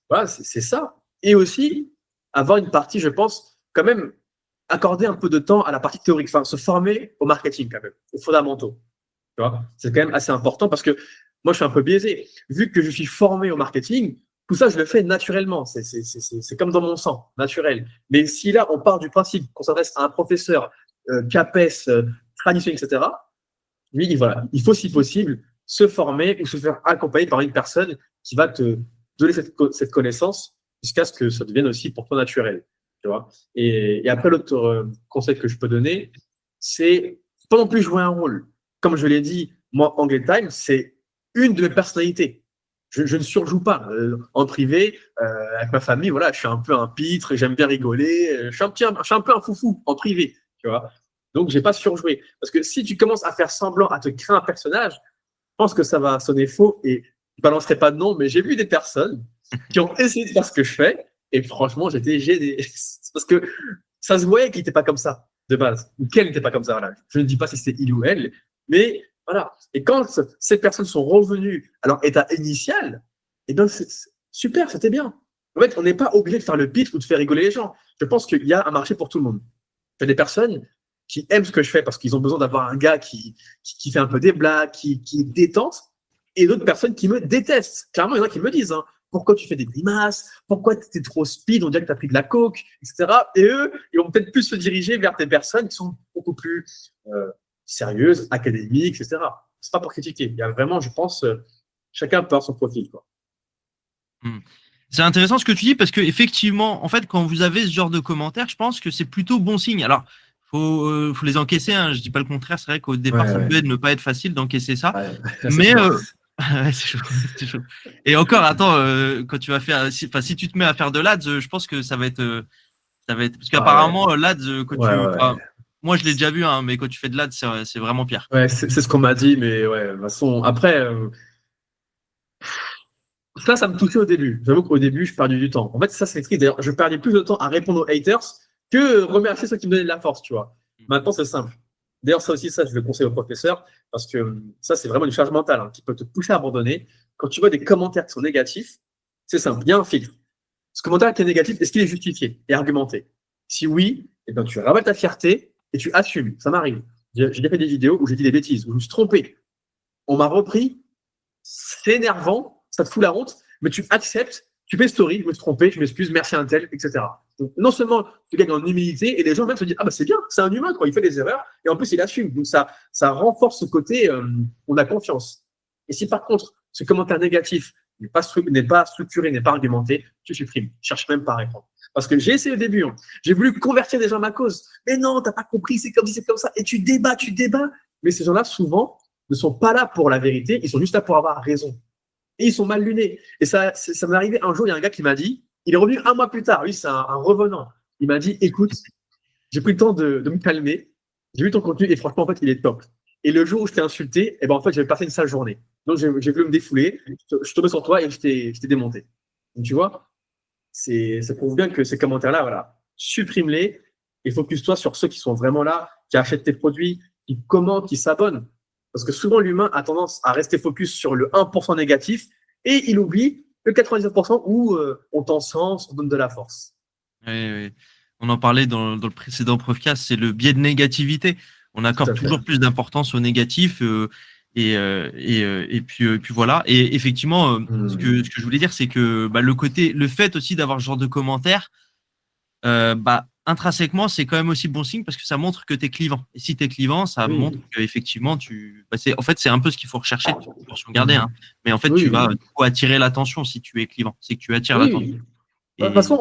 voilà, c'est ça. Et aussi, avoir une partie, je pense, quand même, accorder un peu de temps à la partie théorique, enfin, se former au marketing, quand même, aux fondamentaux. Tu vois, c'est quand même assez important parce que moi, je suis un peu biaisé. Vu que je suis formé au marketing, tout ça, je le fais naturellement. C'est comme dans mon sang, naturel. Mais si là, on part du principe qu'on s'adresse à un professeur CAPES, traditionnel, etc., lui, voilà, il faut, si possible, se former ou se faire accompagner par une personne qui va te donner cette connaissance jusqu'à ce que ça devienne aussi pour toi naturel. Tu vois. Et après, l'autre conseil que je peux donner, c'est pas non plus jouer un rôle. Comme je l'ai dit, moi, Anglais Time, c'est une de mes personnalités. Je ne surjoue pas. En privé, avec ma famille, voilà, je suis un peu un pitre, j'aime bien rigoler. Je suis un peu un foufou en privé, tu vois. Donc, j'ai pas surjoué. Parce que si tu commences à faire semblant, à te créer un personnage, je pense que ça va sonner faux et je balancerai pas de nom, mais j'ai vu des personnes qui ont essayé de faire ce que je fais et franchement, j'étais gêné. Parce que ça se voyait qu'il n'était pas comme ça de base, ou qu'elle n'était pas comme ça. Voilà. Je ne dis pas si c'est il ou elle, mais voilà. Et quand ces personnes sont revenues à leur état initial, eh ben c'est super, c'était bien. En fait, on n'est pas obligé de faire le pitch ou de faire rigoler les gens. Je pense qu'il y a un marché pour tout le monde. Il y a des personnes qui aiment ce que je fais parce qu'ils ont besoin d'avoir un gars qui fait un peu des blagues, qui détente, et d'autres personnes qui me détestent. Clairement, il y en a qui me disent, hein, pourquoi tu fais des grimaces, pourquoi tu es trop speed, on dirait que tu as pris de la coke, etc. Et eux, ils vont peut-être plus se diriger vers des personnes qui sont beaucoup plus sérieuses, académiques, etc. C'est pas pour critiquer. Il y a vraiment, je pense, chacun peut avoir son profil, quoi. Hmm. C'est intéressant ce que tu dis parce que effectivement, en fait, quand vous avez ce genre de commentaires, je pense que c'est plutôt bon signe. Alors, faut les encaisser, hein. Je dis pas le contraire. C'est vrai qu'au départ, Ouais, ça ouais. peut ne pas être facile d'encaisser ça, Ouais, c'est mais chaud. ouais, c'est chaud, c'est chaud. Et encore, attends, quand tu vas faire, si tu te mets à faire de l'ads, je pense que ça va être, parce Ah ouais, qu'apparemment, l'ads, ouais, ouais. moi, je l'ai déjà vu, hein, mais quand tu fais de l'ads, c'est vraiment pire. Ouais, c'est ce qu'on m'a dit, mais ouais, de toute façon, après, ça me touchait au début. J'avoue qu'au début, je perdais du temps. En fait, ça, c'est triste. D'ailleurs, je perdais plus de temps à répondre aux haters que remercier ceux qui me donnaient de la force, tu vois. Maintenant, c'est simple. D'ailleurs, ça aussi, ça, je le conseille aux professeurs parce que ça, c'est vraiment une charge mentale, hein, qui peut te pousser à abandonner. Quand tu vois des commentaires qui sont négatifs, c'est simple. Il y a un filtre. Ce commentaire qui est négatif, est-ce qu'il est justifié et argumenté? Si oui, eh ben, tu ravales ta fierté et tu assumes. Ça m'arrive. J'ai déjà fait des vidéos où j'ai dit des bêtises, où je me suis trompé. On m'a repris. C'est énervant, ça te fout la honte, mais tu acceptes, tu fais story, je me suis trompé, je m'excuse, merci à un tel, etc. Donc, non seulement tu gagnes en humilité, et les gens même se disent, ah bah c'est bien, c'est un humain, quoi, il fait des erreurs, et en plus il assume. Donc ça renforce ce côté, on a confiance. Et si par contre, ce commentaire négatif n'est pas structuré, n'est pas argumenté, tu supprimes, cherche même pas à répondre. Parce que j'ai essayé au début, hein. J'ai voulu convertir des gens à ma cause. Mais non, t'as pas compris, c'est comme si c'est comme ça. Et tu débats. Mais ces gens-là, souvent, ne sont pas là pour la vérité, ils sont juste là pour avoir raison. Et ils sont mal lunés. Et ça m'est arrivé un jour, il y a un gars qui m'a dit, il est revenu un mois plus tard, lui, c'est un revenant. Il m'a dit, écoute, j'ai pris le temps de me calmer, j'ai vu ton contenu et franchement, en fait, il est top. Et le jour où je t'ai insulté, en fait, j'avais passé une sale journée. Donc, j'ai voulu me défouler, je suis tombé sur toi et je t'ai démonté. Donc, tu vois, ça prouve bien que ces commentaires-là, voilà, supprime-les et focus-toi sur ceux qui sont vraiment là, qui achètent tes produits, qui commentent, qui s'abonnent. Parce que souvent, l'humain a tendance à rester focus sur le 1% négatif et il oublie le 99% où on t'encense, on donne de la force. Oui. On en parlait dans le précédent podcast, c'est le biais de négativité. On accorde toujours plus d'importance au négatif et puis voilà. Et effectivement, ce que je voulais dire, c'est que le fait aussi d'avoir ce genre de commentaires, intrinsèquement, c'est quand même aussi bon signe parce que ça montre que tu es clivant. Et si tu es clivant, ça montre qu'effectivement, en fait, c'est un peu ce qu'il faut rechercher, attention garder, hein. Mais en fait, tu vas attirer l'attention si tu es clivant. C'est que tu attires l'attention. De toute façon,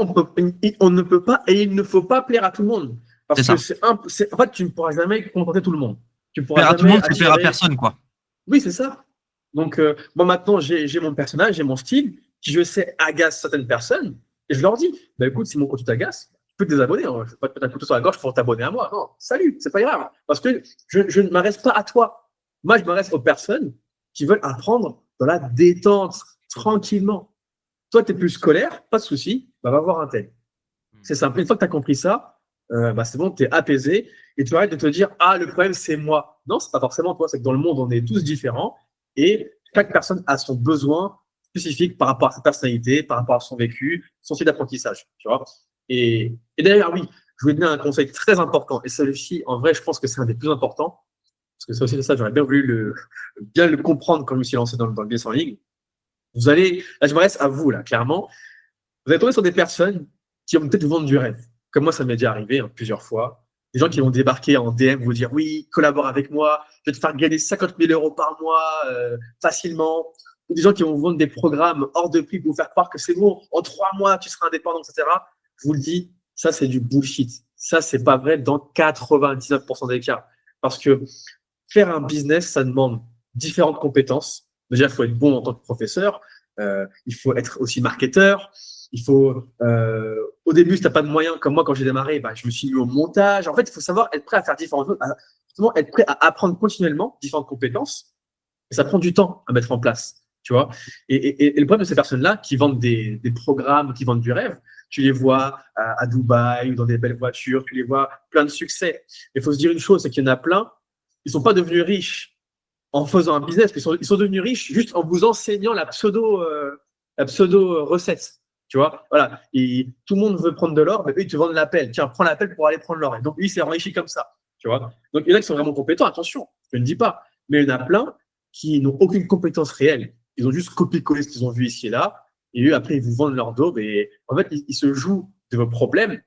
on ne peut pas et il ne faut pas plaire à tout le monde. Parce que en fait, tu ne pourras jamais contenter tout le monde. Tu ne pourras plaire à tout le monde, c'est plaire à personne, quoi. Oui, c'est ça. Donc, moi, maintenant, j'ai mon personnage, j'ai mon style, qui, je sais, agace certaines personnes. Et je leur dis, écoute, si mon contenu t'agace, tu peux te désabonner. Hein. Je ne vais pas te mettre un couteau sur la gorge pour t'abonner à moi. Non, salut, c'est pas grave. Parce que je ne m'adresse pas à toi. Moi, je m'adresse aux personnes qui veulent apprendre dans la détente, tranquillement. Toi, tu es plus scolaire, pas de souci, va voir un tel. C'est simple. Une fois que tu as compris ça, c'est bon, tu es apaisé et tu arrêtes de te dire, ah, le problème, c'est moi. Non, c'est pas forcément toi. C'est que dans le monde, on est tous différents et chaque personne a son besoin spécifique par rapport à sa personnalité, par rapport à son vécu, son style d'apprentissage. Tu vois. Et d'ailleurs, oui, je voulais donner un conseil très important. Et celui-ci, en vrai, je pense que c'est un des plus importants. Parce que c'est aussi ça, j'aurais bien voulu bien le comprendre quand je me suis lancé dans le business en ligne. Vous allez, là, je m'adresse à vous, là, clairement. Vous allez tomber sur des personnes qui vont peut-être vous vendre du rêve. Comme moi, ça m'est déjà arrivé plusieurs fois. Des gens qui vont débarquer en DM, vous dire oui, collabore avec moi, je vais te faire gagner 50 000 € par mois facilement. Ou des gens qui vont vous vendre des programmes hors de prix pour vous faire croire que c'est bon, en 3 mois, tu seras indépendant, etc. Je vous le dis, ça, c'est du bullshit. Ça, c'est pas vrai dans 99% des cas. Parce que faire un business, ça demande différentes compétences. Déjà, il faut être bon en tant que professeur. Il faut être aussi marketeur. Il faut, au début, si tu n'as pas de moyens, comme moi, quand j'ai démarré, je me suis mis au montage. En fait, il faut savoir être prêt à faire différentes choses, être prêt à apprendre continuellement différentes compétences. Et ça prend du temps à mettre en place, tu vois. Et le problème de ces personnes-là qui vendent des programmes, qui vendent du rêve, tu les vois à Dubaï ou dans des belles voitures, tu les vois plein de succès. Il faut se dire une chose, c'est qu'il y en a plein, ils ne sont pas devenus riches en faisant un business, ils sont devenus riches juste en vous enseignant la pseudo recette. Tu vois, voilà. Et tout le monde veut prendre de l'or, mais eux, ils te vendent l'appel. Tiens, prends l'appel pour aller prendre l'or. Et donc, lui, il s'est enrichi comme ça. Tu vois. Donc, il y en a qui sont vraiment compétents, attention, je ne dis pas. Mais il y en a plein qui n'ont aucune compétence réelle. Ils ont juste copié-collé ce qu'ils ont vu ici et là. Et eux, après, ils vous vendent leur daube. Et en fait, ils se jouent de vos problèmes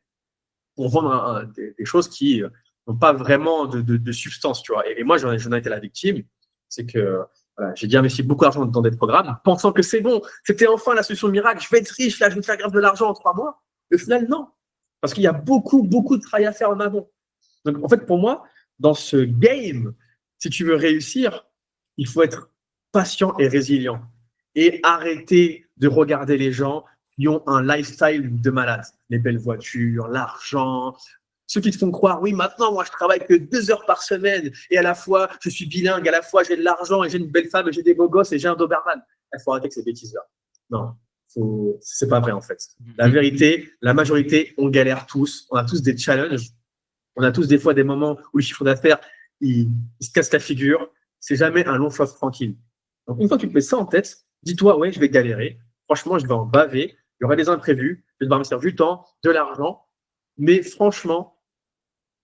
pour vendre des choses qui n'ont pas vraiment de substance. Tu vois. Et moi, j'en ai été la victime. C'est que voilà, j'ai déjà investi beaucoup d'argent dans des programmes, pensant que c'est bon, c'était enfin la solution miracle, je vais être riche, là, je vais me faire grave de l'argent en 3 mois. Et au final, non. Parce qu'il y a beaucoup de travail à faire en amont. Donc, en fait, pour moi, dans ce game, si tu veux réussir, il faut être patient et résilient. Et arrêter de regarder les gens qui ont un lifestyle de malade. Les belles voitures, l'argent. Ceux qui te font croire, oui, maintenant, moi, je travaille que 2 heures par semaine et à la fois, je suis bilingue, à la fois, j'ai de l'argent et j'ai une belle femme et j'ai des beaux gosses et j'ai un Doberman. Il faut arrêter avec ces bêtises-là. Non, c'est pas vrai, en fait. La vérité, la majorité, on galère tous. On a tous des challenges. On a tous des fois des moments où le chiffre d'affaires, il se casse la figure. C'est jamais un long fleuve tranquille. Donc, une fois que tu te mets ça en tête, dis-toi, ouais, je vais galérer. Franchement, je vais en baver. Il y aura des imprévus. Je vais devoir investir du temps, de l'argent. Mais franchement,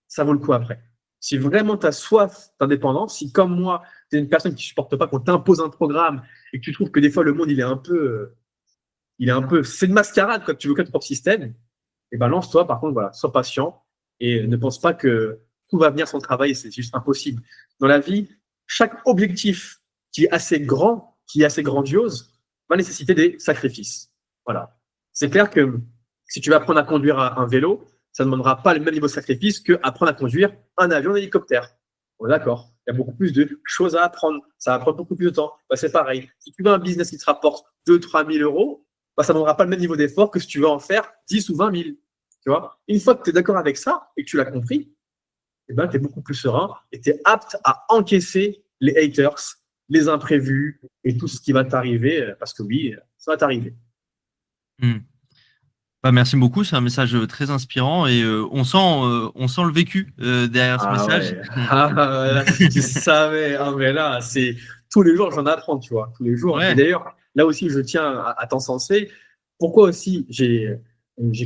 ça vaut le coup après. Si vraiment tu as soif d'indépendance, si comme moi, tu es une personne qui ne supporte pas qu'on t'impose un programme et que tu trouves que des fois le monde il est un peu, c'est une mascarade quand tu veux créer ton propre système, et ben lance-toi. Par contre, voilà, sois patient et ne pense pas que tout va venir sans travail, c'est juste impossible. Dans la vie, chaque objectif qui est assez grand, qui est assez grandiose, va nécessiter des sacrifices. Voilà. C'est clair que si tu vas apprendre à conduire un vélo, ça ne demandera pas le même niveau de sacrifice qu'apprendre à conduire un avion, un hélicoptère. Bon, d'accord. Il y a beaucoup plus de choses à apprendre. Ça va prendre beaucoup plus de temps. Bah, c'est pareil. Si tu veux un business qui te rapporte 2 000 à 3 000 euros, bah, ça ne demandera pas le même niveau d'effort que si tu veux en faire 10 ou 20 000. Tu vois, une fois que tu es d'accord avec ça et que tu l'as compris, eh ben, tu es beaucoup plus serein et tu es apte à encaisser les haters, les imprévus et tout ce qui va t'arriver, parce que oui, ça va t'arriver. Bah, merci beaucoup, c'est un message très inspirant et on sent le vécu derrière ce message. Ouais. Là, si tu savais, mais là, c'est tous les jours, j'en apprends, tu vois, tous les jours. Ouais. Et d'ailleurs, là aussi, je tiens à t'encenser. Pourquoi aussi j'ai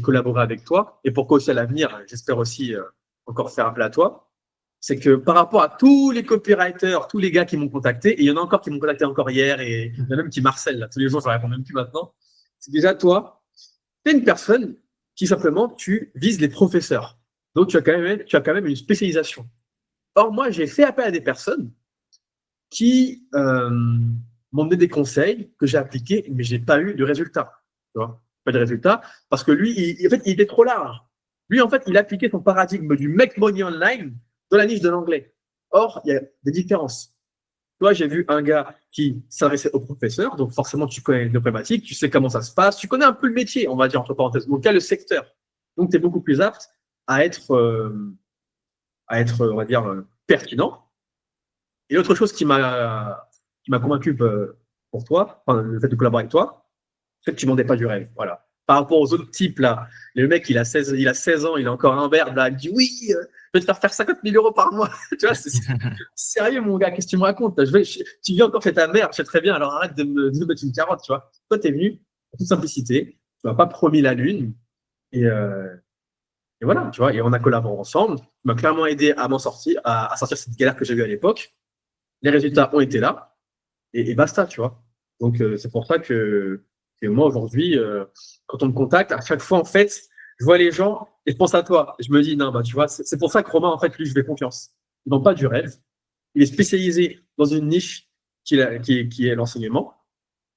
collaboré avec toi et pourquoi aussi à l'avenir, j'espère aussi encore faire appel à toi. C'est que par rapport à tous les copywriters, tous les gars qui m'ont contacté, et il y en a encore qui m'ont contacté encore hier, et il y en a même qui marcellent, là, tous les jours, je ne réponds même plus maintenant. C'est déjà toi, tu es une personne qui simplement, tu vises les professeurs. Donc, tu as quand même une spécialisation. Or, moi, j'ai fait appel à des personnes qui m'ont donné des conseils que j'ai appliqués, mais je n'ai pas eu de résultat. Tu vois, pas de résultat, parce que lui, en fait, il était trop large. Lui, en fait, il appliquait son paradigme du make money online dans la niche de l'anglais. Or, il y a des différences. Toi, j'ai vu un gars qui s'adressait aux professeurs, donc forcément, tu connais les problématiques, tu sais comment ça se passe, tu connais un peu le métier, on va dire entre parenthèses, donc il y a le secteur. Donc, tu es beaucoup plus apte à être, on va dire, pertinent. Et l'autre chose qui m'a convaincu pour toi, enfin, le fait de collaborer avec toi, c'est que tu ne vendais pas du rêve. Voilà. Par rapport aux autres types, là, le mec, il a 16 ans, il est encore un verbe, là, il dit oui, je vais te faire 50 000 euros par mois. Tu vois, c'est sérieux, mon gars, qu'est-ce que tu me racontes? Tu viens encore chez ta mère, je sais très bien, alors arrête de me mettre une carotte, tu vois. Toi, tu es venu en toute simplicité, tu m'as pas promis la lune, et voilà, tu vois, et on a collaboré ensemble. Tu m'as clairement aidé à m'en sortir, à sortir cette galère que j'ai eue à l'époque. Les résultats ont été là, et basta, tu vois. Donc, c'est pour ça que moi, aujourd'hui, quand on me contacte, à chaque fois, en fait, je vois les gens et je pense à toi. Je me dis, non, bah, tu vois, c'est pour ça que Romain, en fait, lui, je fais confiance. Il n'a pas du rêve. Il est spécialisé dans une niche qui est l'enseignement.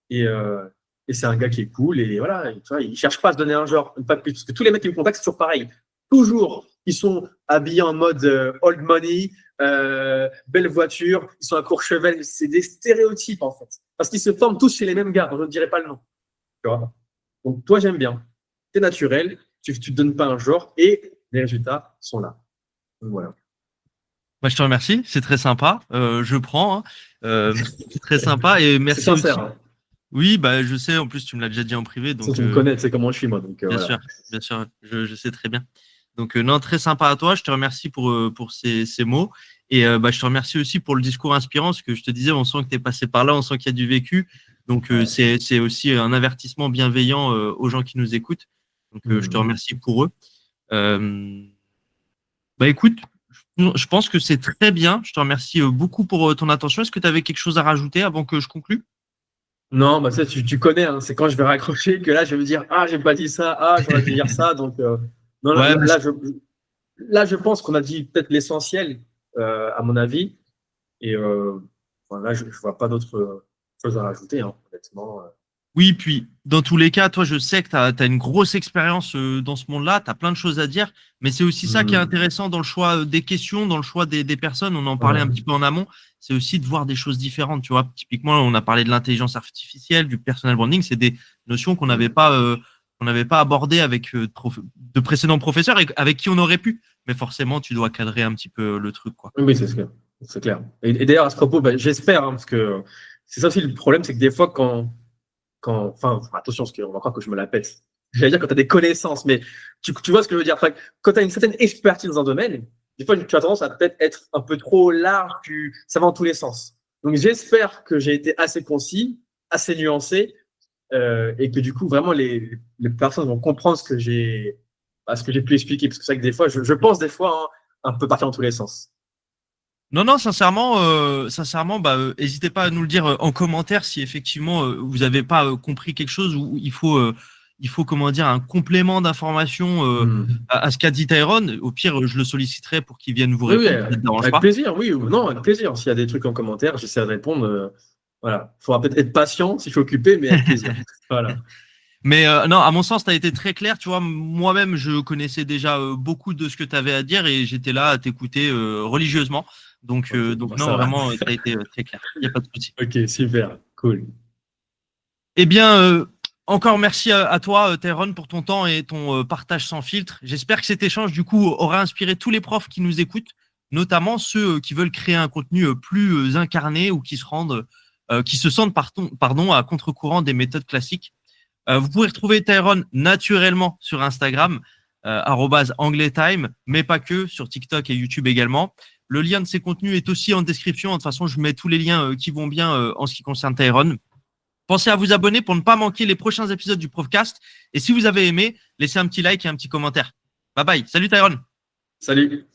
Et c'est un gars qui est cool. Et voilà, tu vois, il ne cherche pas à se donner un genre, pas plus. Parce que tous les mecs qui me contactent, c'est toujours pareil. Toujours, ils sont habillés en mode old money, belle voiture, ils sont à Courchevel. C'est des stéréotypes, en fait. Parce qu'ils se forment tous chez les mêmes gars. Je ne dirais pas le nom. Tu vois. Donc, toi, j'aime bien. Tu es naturel, tu ne te donnes pas un genre et les résultats sont là. Donc, voilà. Moi, je te remercie, c'est très sympa. Je prends, hein. C'est très sympa et merci. C'est sincère. Aussi. Hein. Oui, bah, je sais, en plus, tu me l'as déjà dit en privé. Donc, tu me connais, tu sais comment je suis, moi. Donc, bien voilà. sûr, je sais très bien. Donc, non, très sympa à toi. Je te remercie pour ces mots. Et bah, je te remercie aussi pour le discours inspirant, parce que je te disais, on sent que tu es passé par là, on sent qu'il y a du vécu. Donc, ouais. C'est aussi un avertissement bienveillant aux gens qui nous écoutent. Donc, je te remercie pour eux. Bah, écoute, je pense que c'est très bien. Je te remercie beaucoup pour ton attention. Est-ce que tu avais quelque chose à rajouter avant que je conclue? Non, bah ça, tu connais, hein, c'est quand je vais raccrocher que là, je vais me dire, ah, j'ai pas dit ça, ah, j'aurais dû dire ça. Donc, non, ouais, là, je pense qu'on a dit peut-être l'essentiel, à mon avis. Et voilà, je vois pas d'autres choses à rajouter, hein, honnêtement. Oui, puis dans tous les cas, toi, je sais que tu as une grosse expérience dans ce monde-là, tu as plein de choses à dire, mais c'est aussi ça qui est intéressant dans le choix des questions, dans le choix des personnes. On en parlait un petit peu en amont, c'est aussi de voir des choses différentes. Tu vois, typiquement, on a parlé de l'intelligence artificielle, du personal branding, c'est des notions qu'on n'avait pas abordées avec de précédents professeurs et avec qui on aurait pu. Mais forcément, tu dois cadrer un petit peu le truc, quoi. Oui, c'est clair. C'est clair. Et d'ailleurs, à ce propos, bah, j'espère, hein, parce que c'est ça aussi le problème, c'est que des fois, enfin, attention, parce qu'on va croire que je me la pète. J'allais dire quand tu as des connaissances, mais tu vois ce que je veux dire. Enfin, quand tu as une certaine expertise dans un domaine, des fois, tu as tendance à peut-être être un peu trop large, ça va en tous les sens. Donc, j'espère que j'ai été assez concis, assez nuancé, et que du coup, vraiment, les personnes vont comprendre ce que j'ai pu expliquer. Parce que c'est vrai que des fois, je pense des fois, hein, un peu partir dans tous les sens. Non, sincèrement, n'hésitez pas à nous le dire en commentaire si effectivement vous n'avez pas compris quelque chose ou il faut comment dire un complément d'information à ce qu'a dit Tyrone. Au pire, je le solliciterai pour qu'il vienne vous Oui, oui, répondre. Ça ne dérange avec pas. plaisir, oui ou non, avec plaisir. S'il y a des trucs en commentaire, j'essaie de répondre. Voilà. Il faudra peut-être être patient si je suis occupé, mais avec plaisir. Voilà. Mais non, à mon sens, tu as été très clair. Tu vois, moi-même, je connaissais déjà beaucoup de ce que tu avais à dire et j'étais là à t'écouter religieusement. Donc, Ok, donc bon, non, ça va. vraiment, tu as été très clair. Il n'y a pas de souci. Ok, super, cool. Eh bien, encore merci à toi, Tyrone, pour ton temps et ton partage sans filtre. J'espère que cet échange, du coup, aura inspiré tous les profs qui nous écoutent, notamment ceux qui veulent créer un contenu plus incarné ou qui qui se sentent, pardon, à contre-courant des méthodes classiques. Vous pouvez retrouver Tyrone naturellement sur Instagram, @anglaistime, mais pas que, sur TikTok et YouTube également. Le lien de ses contenus est aussi en description. De toute façon, je mets tous les liens qui vont bien en ce qui concerne Tyrone. Pensez à vous abonner pour ne pas manquer les prochains épisodes du Profcast. Et si vous avez aimé, laissez un petit like et un petit commentaire. Bye bye. Salut Tyrone. Salut.